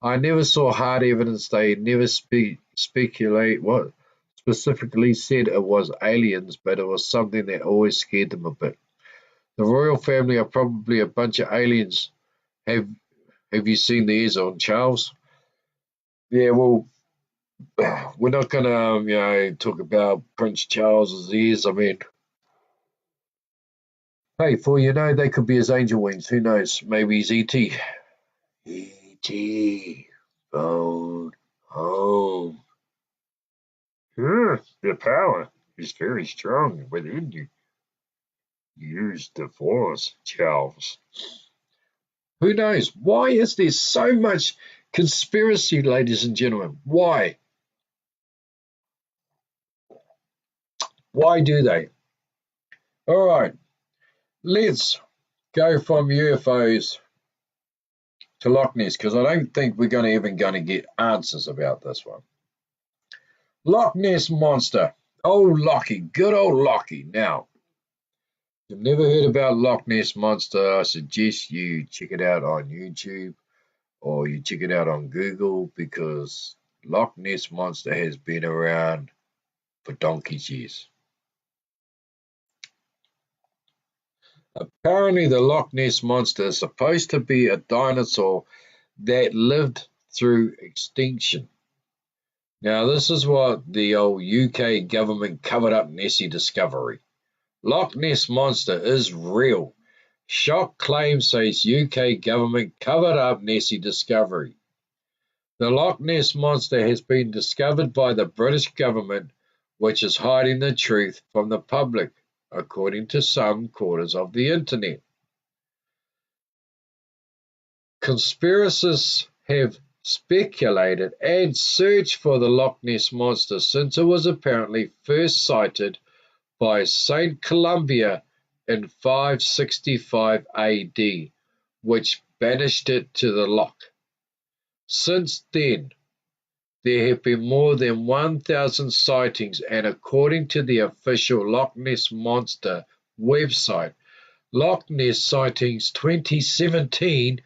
I never saw hard evidence. They never speculate what specifically said it was aliens, but it was something that always scared them a bit. The royal family are probably a bunch of aliens. Have you seen theirs on Charles? Yeah, well, we're not gonna talk about Prince Charles's ears. I mean, hey, for you know, they could be his angel wings. Who knows? Maybe he's E.T. E.T. phone home. The power is very strong within you. Use the force, Charles. Who knows? Why is there so much conspiracy, ladies and gentlemen? Why? Why do they? All right, let's go from UFOs to Loch Ness, because I don't think we're even going to get answers about this one. Loch Ness Monster. Oh, Lockie, good old Lockie. Now, if you've never heard about Loch Ness Monster, I suggest you check it out on YouTube or you check it out on Google, because Loch Ness Monster has been around for donkey's years. Apparently, the Loch Ness Monster is supposed to be a dinosaur that lived through extinction. Now, this is what the old UK government covered up Nessie discovery. Loch Ness Monster is real. Shock claim says UK government covered up Nessie discovery. The Loch Ness Monster has been discovered by the British government, which is hiding the truth from the public, according to some quarters of the internet. Conspiracists have speculated and searched for the Loch Ness Monster since it was apparently first sighted by Saint Columba in 565 AD, which banished it to the loch. Since then, there have been more than 1,000 sightings, and according to the official Loch Ness Monster website, Loch Ness Sightings 2017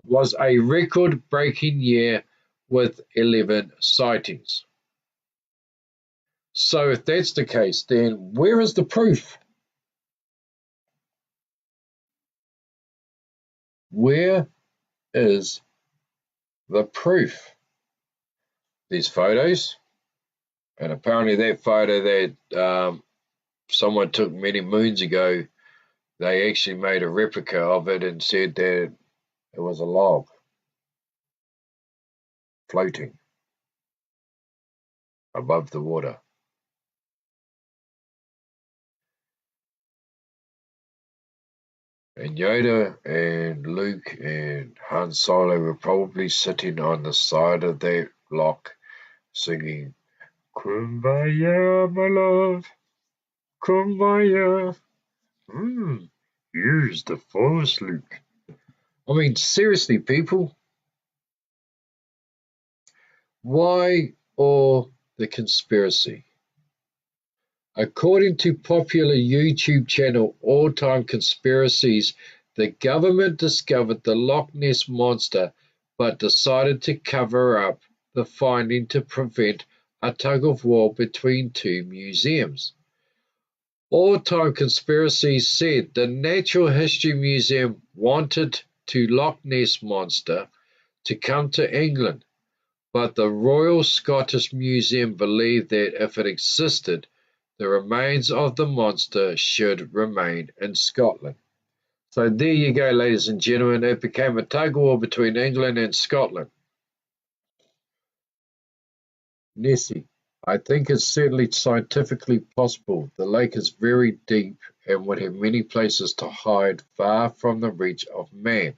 was a record-breaking year with 11 sightings. So if that's the case, then where is the proof? Where is the proof? These photos, and apparently that photo that someone took many moons ago, they actually made a replica of it and said that it was a log floating above the water. And Yoda and Luke and Han Solo were probably sitting on the side of that lock singing, Kumbaya, my love, Kumbaya. Here's the Force, Luke. I mean, seriously, people, why all the conspiracy? According to popular YouTube channel All Time Conspiracies, the government discovered the Loch Ness Monster but decided to cover up the finding to prevent a tug-of-war between two museums. All Time Conspiracies said the Natural History Museum wanted the Loch Ness Monster to come to England, but the Royal Scottish Museum believed that if it existed, the remains of the monster should remain in Scotland. So there you go, ladies and gentlemen. It became a tug-of-war between England and Scotland. Nessie, I think it's certainly scientifically possible. The lake is very deep and would have many places to hide far from the reach of man.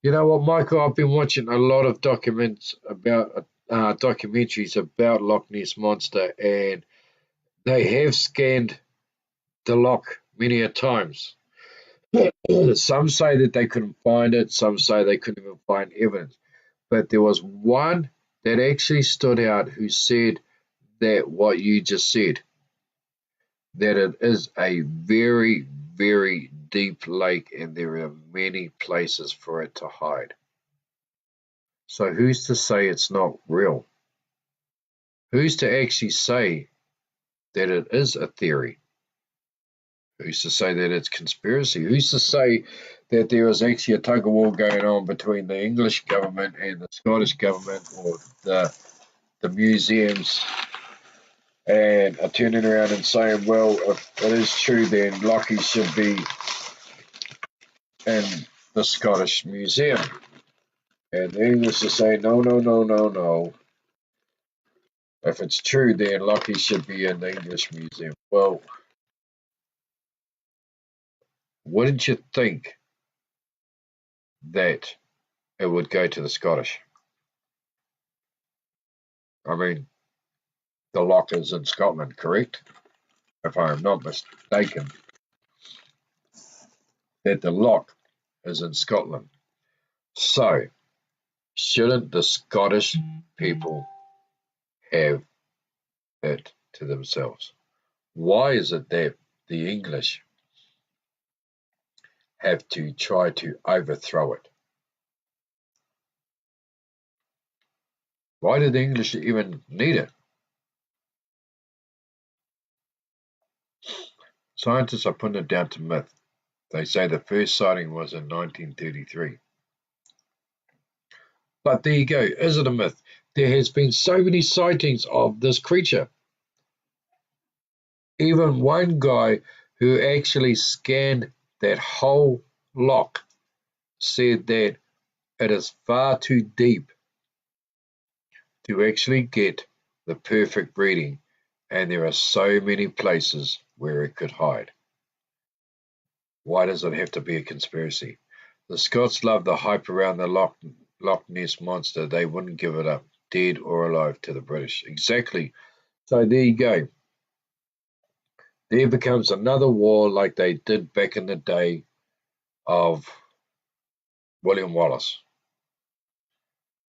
You know what, Michael? I've been watching a lot of documentaries about Loch Ness Monster, and they have scanned the loch many a times. Some say that they couldn't find it, some say they couldn't even find evidence. But there was one that actually stood out who said that what you just said, that it is a very, very deep lake and there are many places for it to hide. So who's to say it's not real? Who's to actually say that it is a theory? Who's to say that it's conspiracy? Who's to say that there is actually a tug of war going on between the English government and the Scottish government, or the museums, and are turning around and saying, well, if it is true, then Lockie should be in the Scottish Museum. And the English are saying, no, no, no, no, no. If it's true, then Lockie should be in the English Museum. Well, wouldn't you think that it would go to the Scottish? I mean, the loch is in Scotland, correct? If I am not mistaken, that the loch is in Scotland. So, shouldn't the Scottish people have it to themselves? Why is it that the English have to try to overthrow it? Why do the English even need it? Scientists are putting it down to myth. They say the first sighting was in 1933. But there you go. Is it a myth? There has been so many sightings of this creature. Even one guy who actually scanned that whole loch said that it is far too deep to actually get the perfect reading, and there are so many places where it could hide. Why does it have to be a conspiracy? The Scots love the hype around the Loch Ness Monster. They wouldn't give it up, dead or alive, to the British. Exactly. So there you go. There becomes another war like they did back in the day of William Wallace.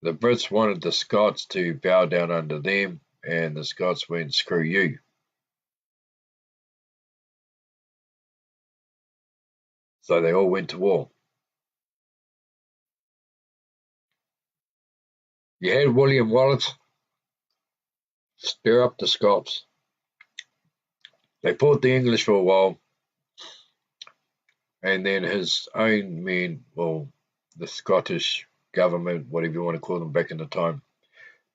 The Brits wanted the Scots to bow down under them, and the Scots went, screw you. So they all went to war. You had William Wallace stir up the Scots. They fought the English for a while, and then his own men, well, the Scottish government, whatever you want to call them back in the time,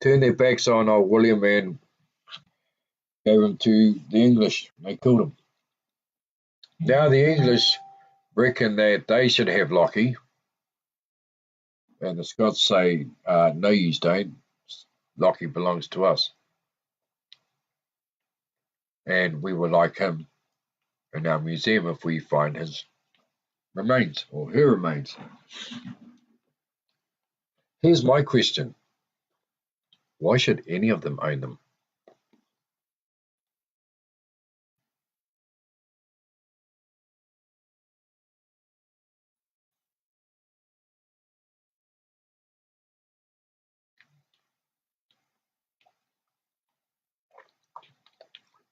turned their backs on old William and gave him to the English. They killed him. Now the English reckon that they should have Lockie, and the Scots say, no, you don't. Lockie belongs to us. And we would like him in our museum if we find his remains or her remains. Here's my question. Why should any of them own them?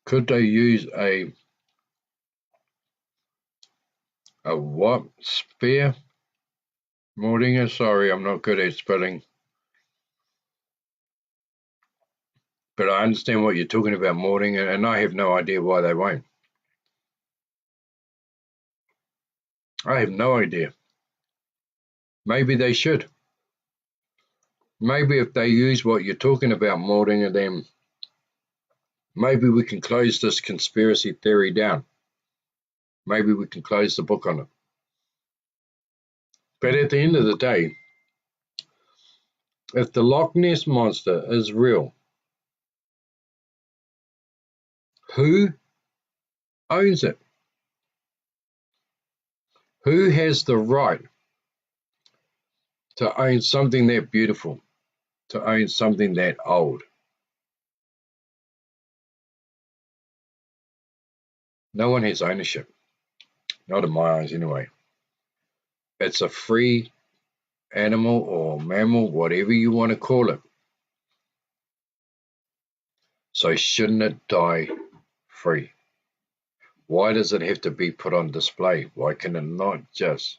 Could they use a what? Spear? Mordinger? Sorry, I'm not good at spelling. But I understand what you're talking about, Mordinger, and I have no idea why they won't. I have no idea. Maybe they should. Maybe if they use what you're talking about, Mordinger, then maybe we can close this conspiracy theory down. Maybe we can close the book on it. But at the end of the day, if the Loch Ness Monster is real, who owns it? Who has the right to own something that beautiful, to own something that old? No one has ownership. Not in my eyes, anyway. It's a free animal or mammal, whatever you want to call it. So shouldn't it die free? Why does it have to be put on display? Why can it not just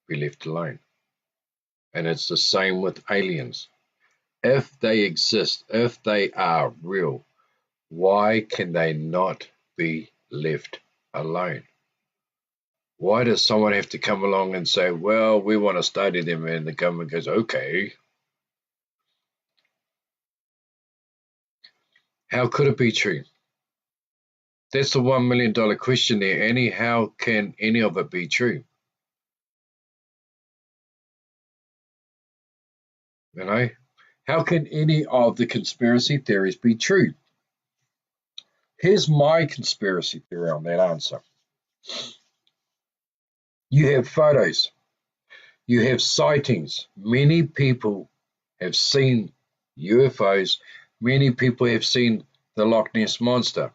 be left alone? And it's the same with aliens. If they exist, if they are real, why can they not be left alone? Why does someone have to come along and say, well, we want to study them, and the government goes, okay. How could it be true? That's the $1 million question there, Annie. How can any of it be true? You know, how can any of the conspiracy theories be true? Here's my conspiracy theory on that answer. You have photos. You have sightings. Many people have seen UFOs. Many people have seen the Loch Ness Monster.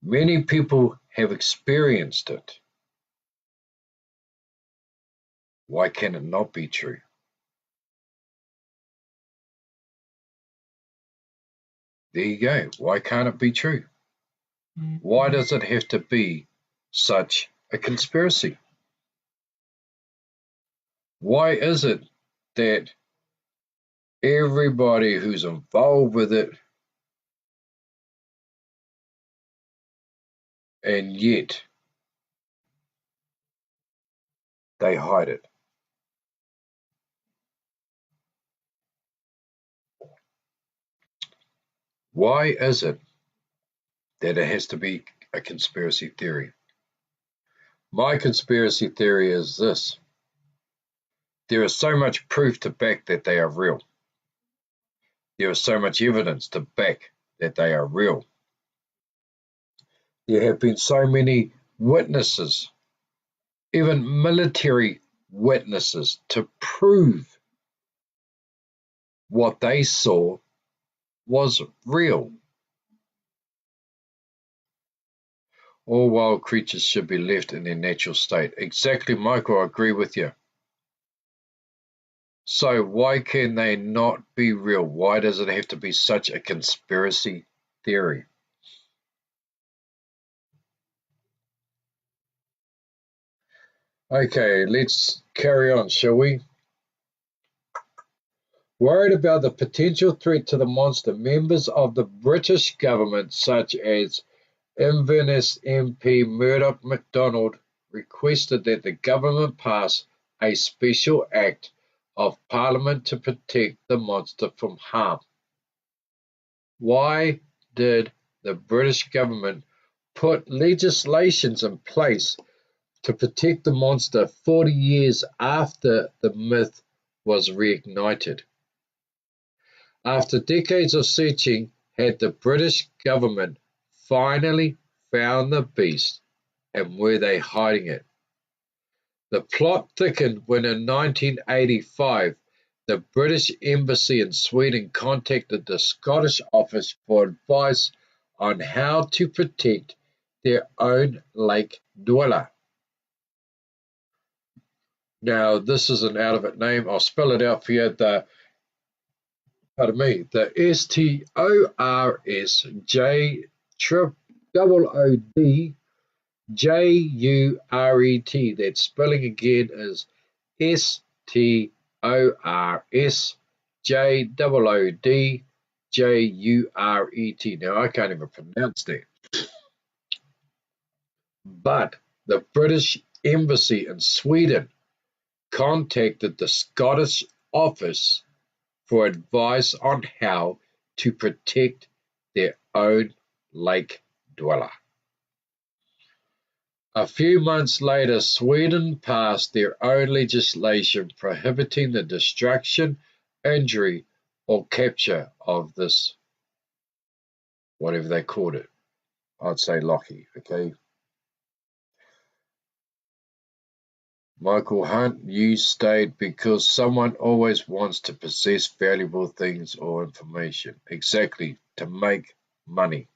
Many people have experienced it. Why can it not be true? There you go. Why can't it be true? Why does it have to be such a conspiracy? Why is it that everybody who's involved with it, and yet they hide it? Why is it that it has to be a conspiracy theory? My conspiracy theory is this. There is so much proof to back that they are real. There is so much evidence to back that they are real. There have been so many witnesses, even military witnesses, to prove what they saw was real. All wild creatures should be left in their natural state. Exactly, Michael, I agree with you. So why can they not be real? Why does it have to be such a conspiracy theory? Okay, let's carry on, shall we? Worried about the potential threat to the monster, members of the British government, such as Inverness MP Murdoch MacDonald, requested that the government pass a special act of Parliament to protect the monster from harm. Why did the British government put legislations in place to protect the monster 40 years after the myth was reignited? After decades of searching, had the British government finally found the beast, and were they hiding it? The plot thickened when in 1985 the British Embassy in Sweden contacted the Scottish Office for advice on how to protect their own lake dweller. Now, this is an out-of-it name. I'll spell it out for you. The STORSJOODJURET. That spelling again is STORSJOODJURET. Now, I can't even pronounce that. But the British Embassy in Sweden contacted the Scottish Office for advice on how to protect their own lake dweller. A few months later, Sweden passed their own legislation prohibiting the destruction, injury, or capture of this, whatever they called it. I'd say Lockie, okay? Michael Hunt, you stayed because someone always wants to possess valuable things or information. Exactly, to make money.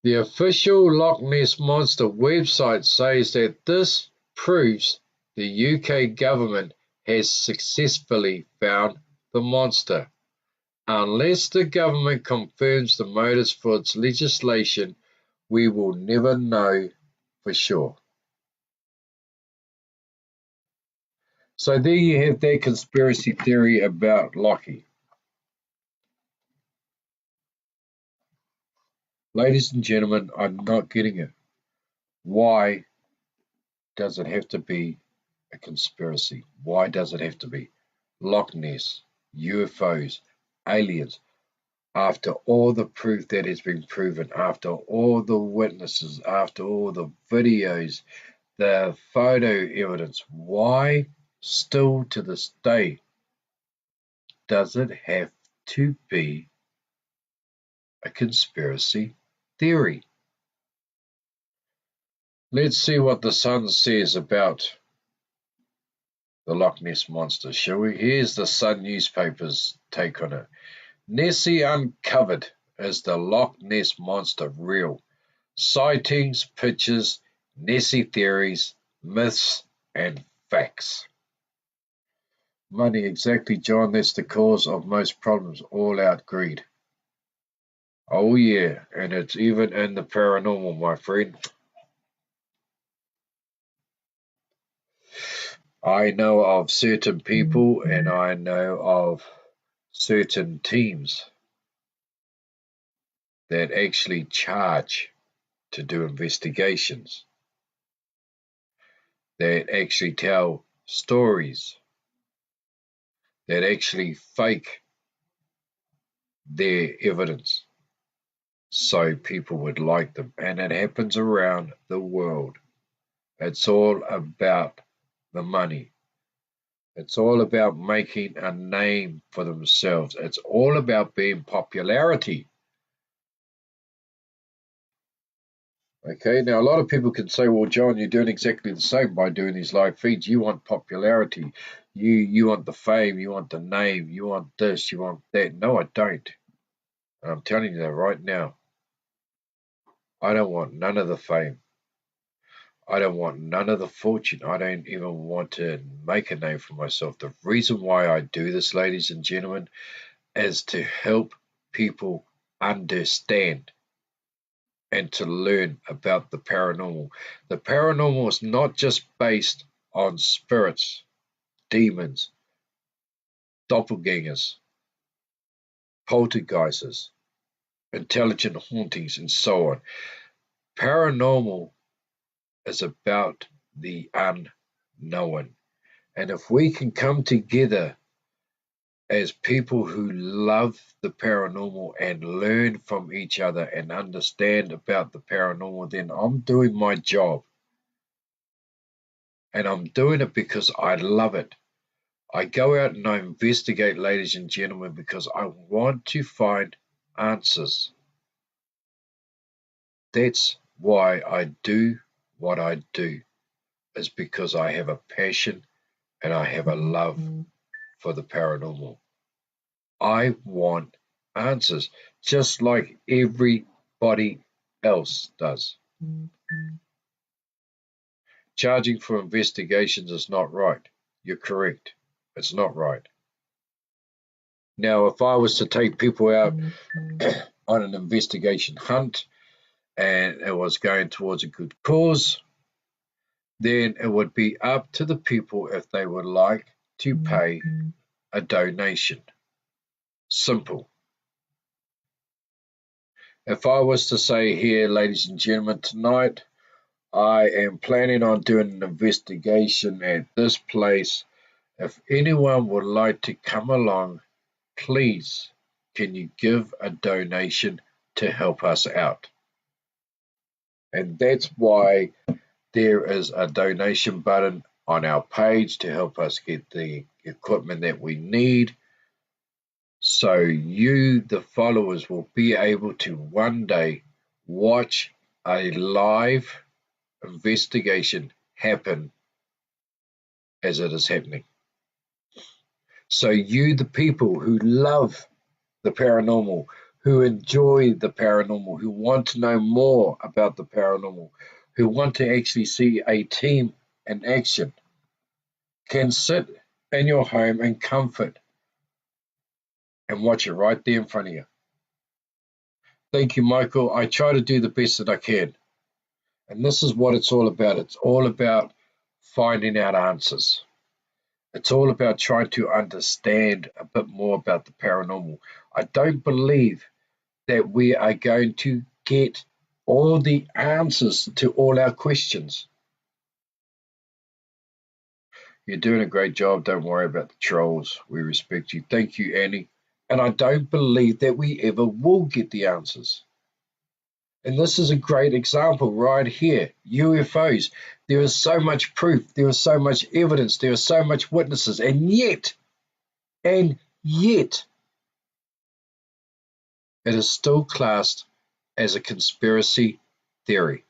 The official Loch Ness Monster website says that this proves the UK government has successfully found the monster. Unless the government confirms the motives for its legislation, we will never know for sure. So there you have that conspiracy theory about Lockie. Ladies and gentlemen, I'm not getting it. Why does it have to be a conspiracy? Why does it have to be Loch Ness, UFOs, aliens? After all the proof that has been proven, after all the witnesses, after all the videos, the photo evidence, why still to this day does it have to be a conspiracy theory? Let's see what the Sun says about the Loch Ness Monster, shall we? Here's the Sun newspaper's take on it. Nessie uncovered. Is the Loch Ness Monster real? Sightings, pictures, Nessie theories, myths, and facts. Money, exactly, John. That's the cause of most problems. All-out greed. Oh, yeah, and it's even in the paranormal, my friend. I know of certain people and I know of certain teams that actually charge to do investigations, that actually tell stories, that actually fake their evidence so people would like them. And it happens around the world. It's all about the money. It's all about making a name for themselves. It's all about being popularity. Okay, now a lot of people can say, well, John, you're doing exactly the same by doing these live feeds. You want popularity. You want the fame. You want the name. You want this. You want that. No, I don't. And I'm telling you that right now. I don't want none of the fame. I don't want none of the fortune. I don't even want to make a name for myself. The reason why I do this, ladies and gentlemen, is to help people understand and to learn about the paranormal. The paranormal is not just based on spirits, demons, doppelgangers, poltergeists, intelligent hauntings, and so on. Paranormal is about the unknown. And if we can come together as people who love the paranormal and learn from each other and understand about the paranormal, then I'm doing my job. And I'm doing it because I love it. I go out and I investigate, ladies and gentlemen, because I want to find answers. That's why I do what I do, is because I have a passion and I have a love for the paranormal. I want answers, just like everybody else does. Charging for investigations is not right. You're correct. It's not right. Now, if I was to take people out on an investigation hunt and it was going towards a good cause, then it would be up to the people if they would like to pay a donation. Simple. If I was to say here, ladies and gentlemen, tonight I am planning on doing an investigation at this place. If anyone would like to come along, please, can you give a donation to help us out? And that's why there is a donation button on our page to help us get the equipment that we need. So you, the followers, will be able to one day watch a live investigation happen as it is happening. So you, the people who love the paranormal, who enjoy the paranormal, who want to know more about the paranormal, who want to actually see a team in action, can sit in your home in comfort and watch it right there in front of you. Thank you, Michael. I try to do the best that I can. And this is what it's all about. It's all about finding out answers. It's all about trying to understand a bit more about the paranormal. I don't believe that we are going to get all the answers to all our questions. You're doing a great job. Don't worry about the trolls. We respect you. Thank you, Annie. And I don't believe that we ever will get the answers. And this is a great example right here. UFOs. There is so much proof. There is so much evidence. There are so much witnesses. And yet, it is still classed as a conspiracy theory,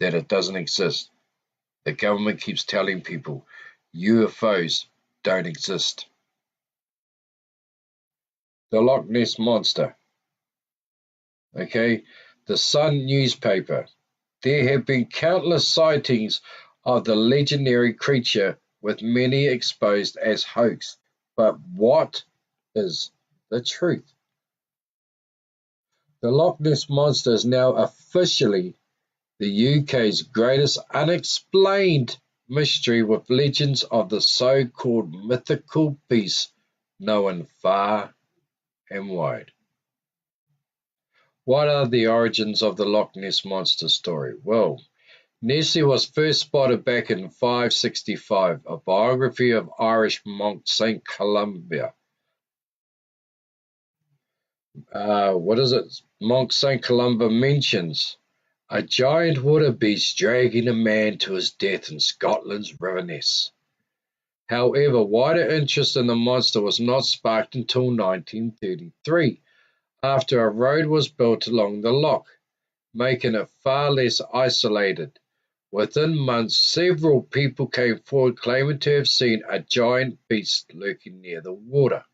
that it doesn't exist. The government keeps telling people UFOs don't exist. The Loch Ness Monster. Okay, the Sun newspaper. There have been countless sightings of the legendary creature, with many exposed as hoax. But what is the truth? The Loch Ness Monster is now officially the UK's greatest unexplained mystery, with legends of the so-called mythical beast known far and wide. What are the origins of the Loch Ness Monster story? Well, Nessie was first spotted back in 565. A biography of Irish monk St. Columba. Monk St. Columba mentions a giant water beast dragging a man to his death in Scotland's River Ness. However, wider interest in the monster was not sparked until 1933, after a road was built along the loch, making it far less isolated. Within months, several people came forward claiming to have seen a giant beast lurking near the water.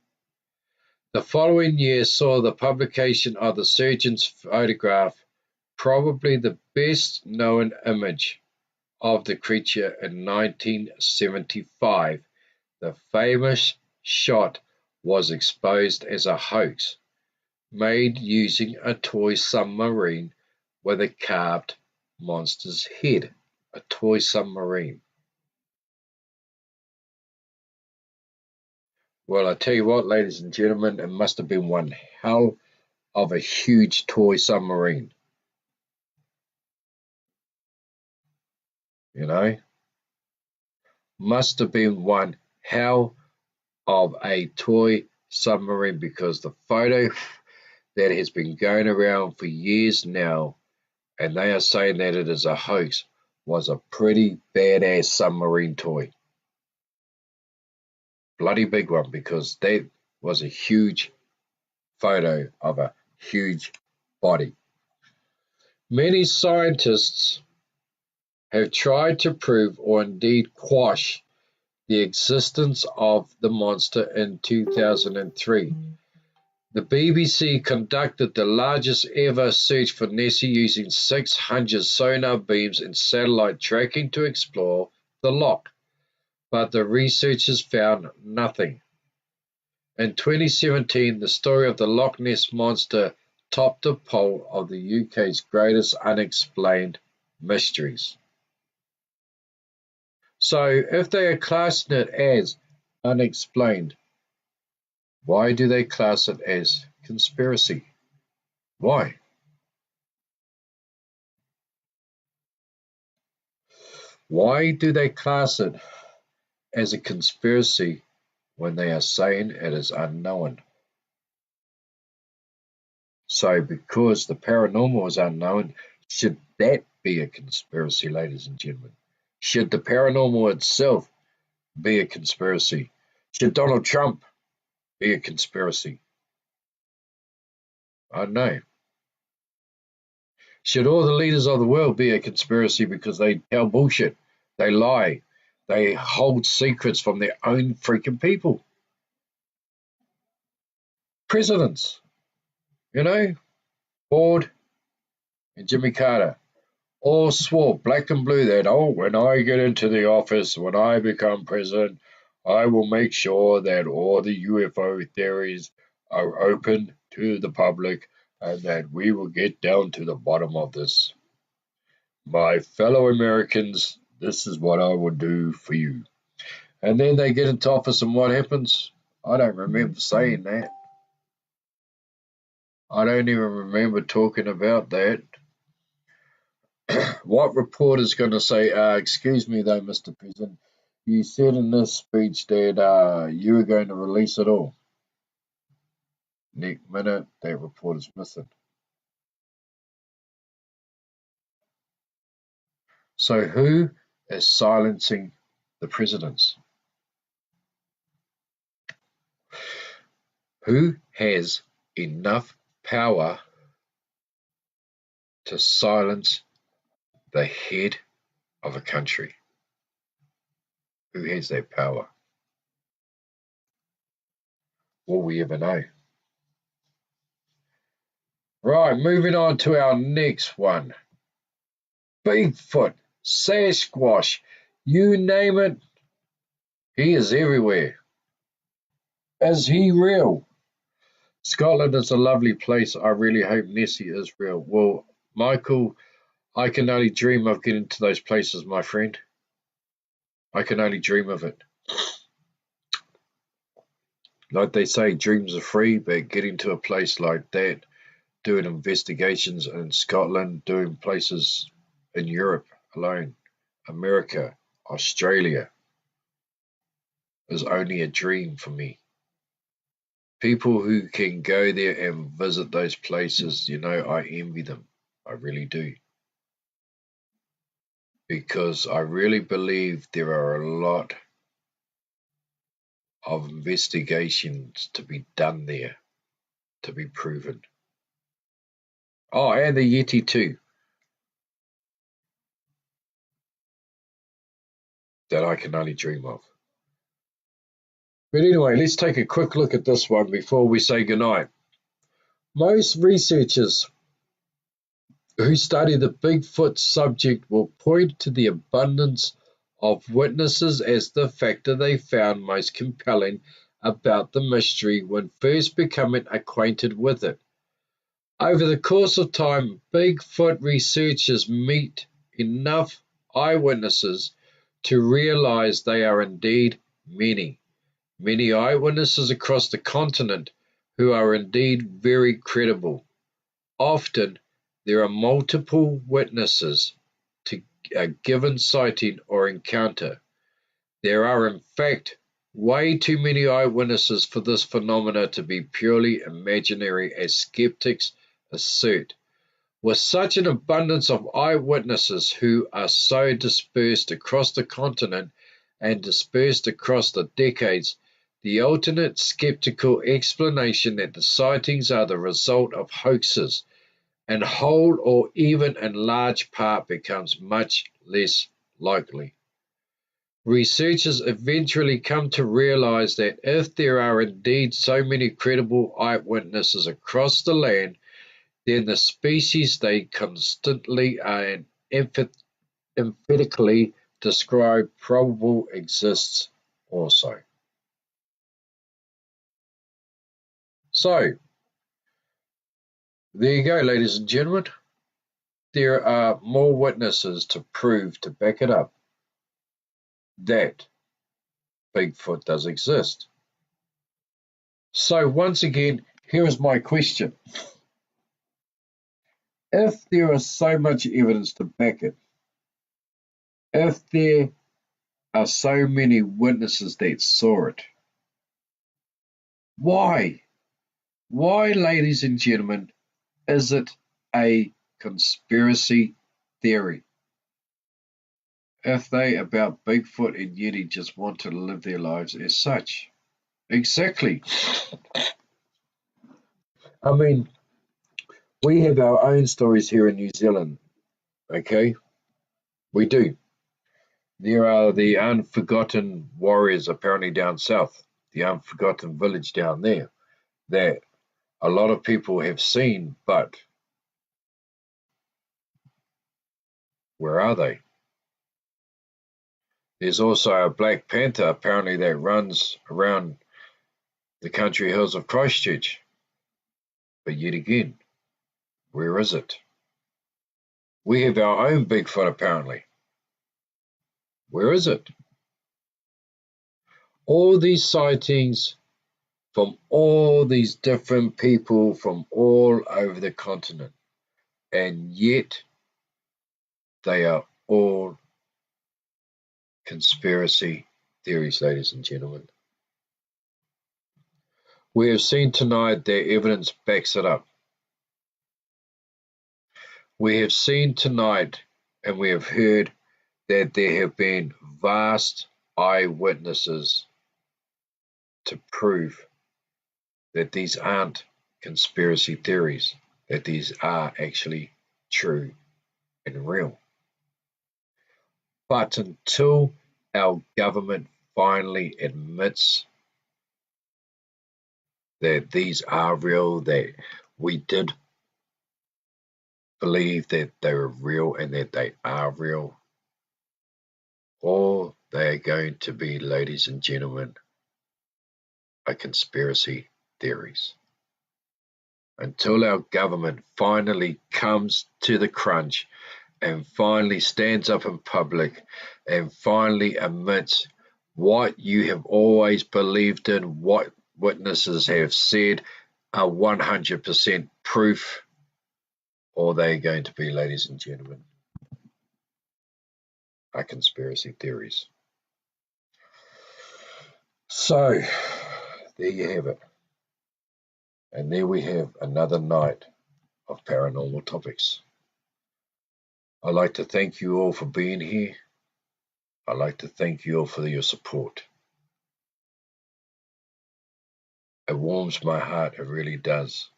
The following year saw the publication of the surgeon's photograph, probably the best known image of the creature in 1975. The famous shot was exposed as a hoax, made using a toy submarine with a carved monster's head. A toy submarine. Well, I tell you what, ladies and gentlemen, it must have been one hell of a huge toy submarine. You know? must have been one hell of a toy submarine, because the photo that has been going around for years now, and they are saying that it is a hoax, was a pretty badass submarine toy. Bloody big one, because that was a huge photo of a huge body. Many scientists have tried to prove or indeed quash the existence of the monster. In 2003, the BBC conducted the largest ever search for Nessie using 600 sonar beams and satellite tracking to explore the loch, but the researchers found nothing. In 2017, the story of the Loch Ness Monster topped the poll of the UK's greatest unexplained mysteries. So, if they are classing it as unexplained, why do they class it as conspiracy? Why? Why do they class it as a conspiracy when they are saying it is unknown? So, because the paranormal is unknown, should that be a conspiracy, ladies and gentlemen? Should the paranormal itself be a conspiracy? Should Donald Trump be a conspiracy? I don't know. Should all the leaders of the world be a conspiracy because they tell bullshit, they lie, they hold secrets from their own freaking people? Presidents, Ford and Jimmy Carter, all swore black and blue that, oh, when I get into the office, when I become president, I will make sure that all the UFO theories are open to the public and that we will get down to the bottom of this. My fellow Americans, this is what I will do for you. And then they get into office, and what happens? I don't remember saying that. I don't even remember talking about that. What reporter's going to say, excuse me though, Mr. President, you said in this speech that you were going to release it all. Next minute, that reporter's missing. So who is silencing the presidents? Who has enough power to silence the head of a country? Who has that power? Will we ever know? Right, moving on to our next one. Bigfoot, Sasquatch, you name it, he is everywhere. Is he real? Scotland is a lovely place. I really hope Nessie is real. Well, Michael, I can only dream of getting to those places, my friend. I can only dream of it. Like they say, dreams are free, but getting to a place like that, doing investigations in Scotland, doing places in Europe alone, America, Australia, is only a dream for me. People who can go there and visit those places, I envy them. I really do. Because I really believe there are a lot of investigations to be done there, to be proven. Oh, and the Yeti too, that I can only dream of. But anyway, let's take a quick look at this one before we say goodnight. Most researchers who study the Bigfoot subject will point to the abundance of witnesses as the factor they found most compelling about the mystery when first becoming acquainted with it. Over the course of time, Bigfoot researchers meet enough eyewitnesses to realize they are indeed many. Many eyewitnesses across the continent who are indeed very credible. Often, there are multiple witnesses to a given sighting or encounter. There are in fact way too many eyewitnesses for this phenomena to be purely imaginary, as skeptics assert. With such an abundance of eyewitnesses who are so dispersed across the continent and dispersed across the decades, the alternate skeptical explanation that the sightings are the result of hoaxes, in whole or even in large part, becomes much less likely. Researchers eventually come to realize that if there are indeed so many credible eyewitnesses across the land, then the species they constantly and emphatically describe probable exists also. So, there you go, ladies and gentlemen. There are more witnesses to back it up, that Bigfoot does exist. So, once again, here is my question. If there is so much evidence to back it, if there are so many witnesses that saw it, why? Why, ladies and gentlemen, is it a conspiracy theory? If they about Bigfoot and Yeti just want to live their lives as such. Exactly. I mean, we have our own stories here in New Zealand, okay? We do. There are the unforgotten warriors apparently down south, the unforgotten village down there, that a lot of people have seen, but where are they? There's also a Black Panther apparently that runs around the country hills of Christchurch. But yet again, where is it? We have our own Bigfoot apparently. Where is it? All these sightings from all these different people from all over the continent, and yet they are all conspiracy theories, ladies and gentlemen. We have seen tonight that evidence backs it up. We have seen tonight and we have heard that there have been vast eyewitnesses to prove that these aren't conspiracy theories, that these are actually true and real. But until our government finally admits that these are real, that we did believe that they were real and that they are real, all they are going to be, ladies and gentlemen, are conspiracy theories. Until our government finally comes to the crunch and finally stands up in public and finally admits what you have always believed in, what witnesses have said are 100% proof, or they're going to be, ladies and gentlemen, are conspiracy theories. So, there you have it. And there we have another night of paranormal topics. I'd like to thank you all for being here. I'd like to thank you all for your support. It warms my heart, it really does.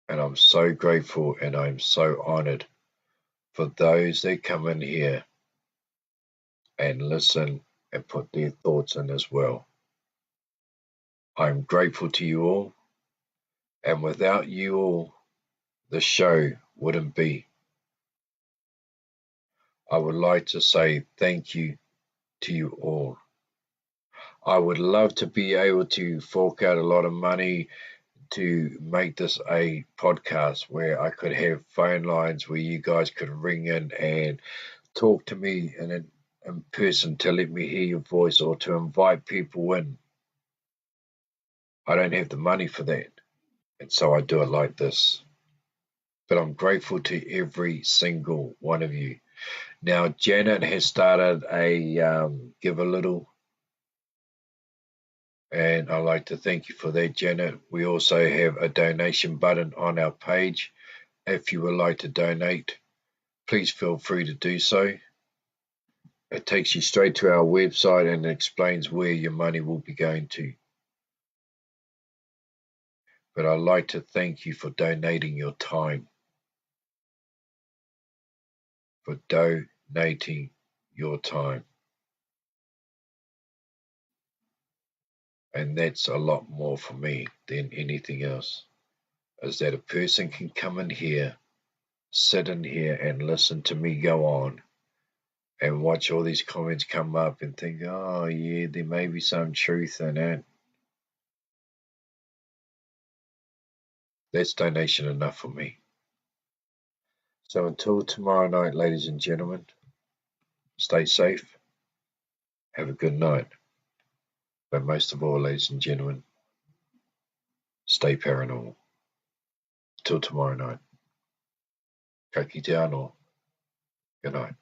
And I'm so grateful and I'm so honored for those that come in here and listen and put their thoughts in as well. I'm grateful to you all, and without you all, the show wouldn't be. I would like to say thank you to you all. I would love to be able to fork out a lot of money to make this a podcast where I could have phone lines where you guys could ring in and talk to me in person to let me hear your voice or to invite people in. I don't have the money for that, and so I do it like this. But I'm grateful to every single one of you. Now, Janet has started a Give a Little, and I'd like to thank you for that, Janet. We also have a donation button on our page. If you would like to donate, please feel free to do so. It takes you straight to our website and explains where your money will be going to. But I'd like to thank you for donating your time, for donating your time. And that's a lot more for me than anything else, is that a person can come in here, sit in here and listen to me go on and watch all these comments come up and think, oh yeah, there may be some truth in it. That's donation enough for me. So until tomorrow night, ladies and gentlemen, stay safe, have a good night. But most of all, ladies and gentlemen, stay paranormal. Till tomorrow night. Ka kite anō. Good night.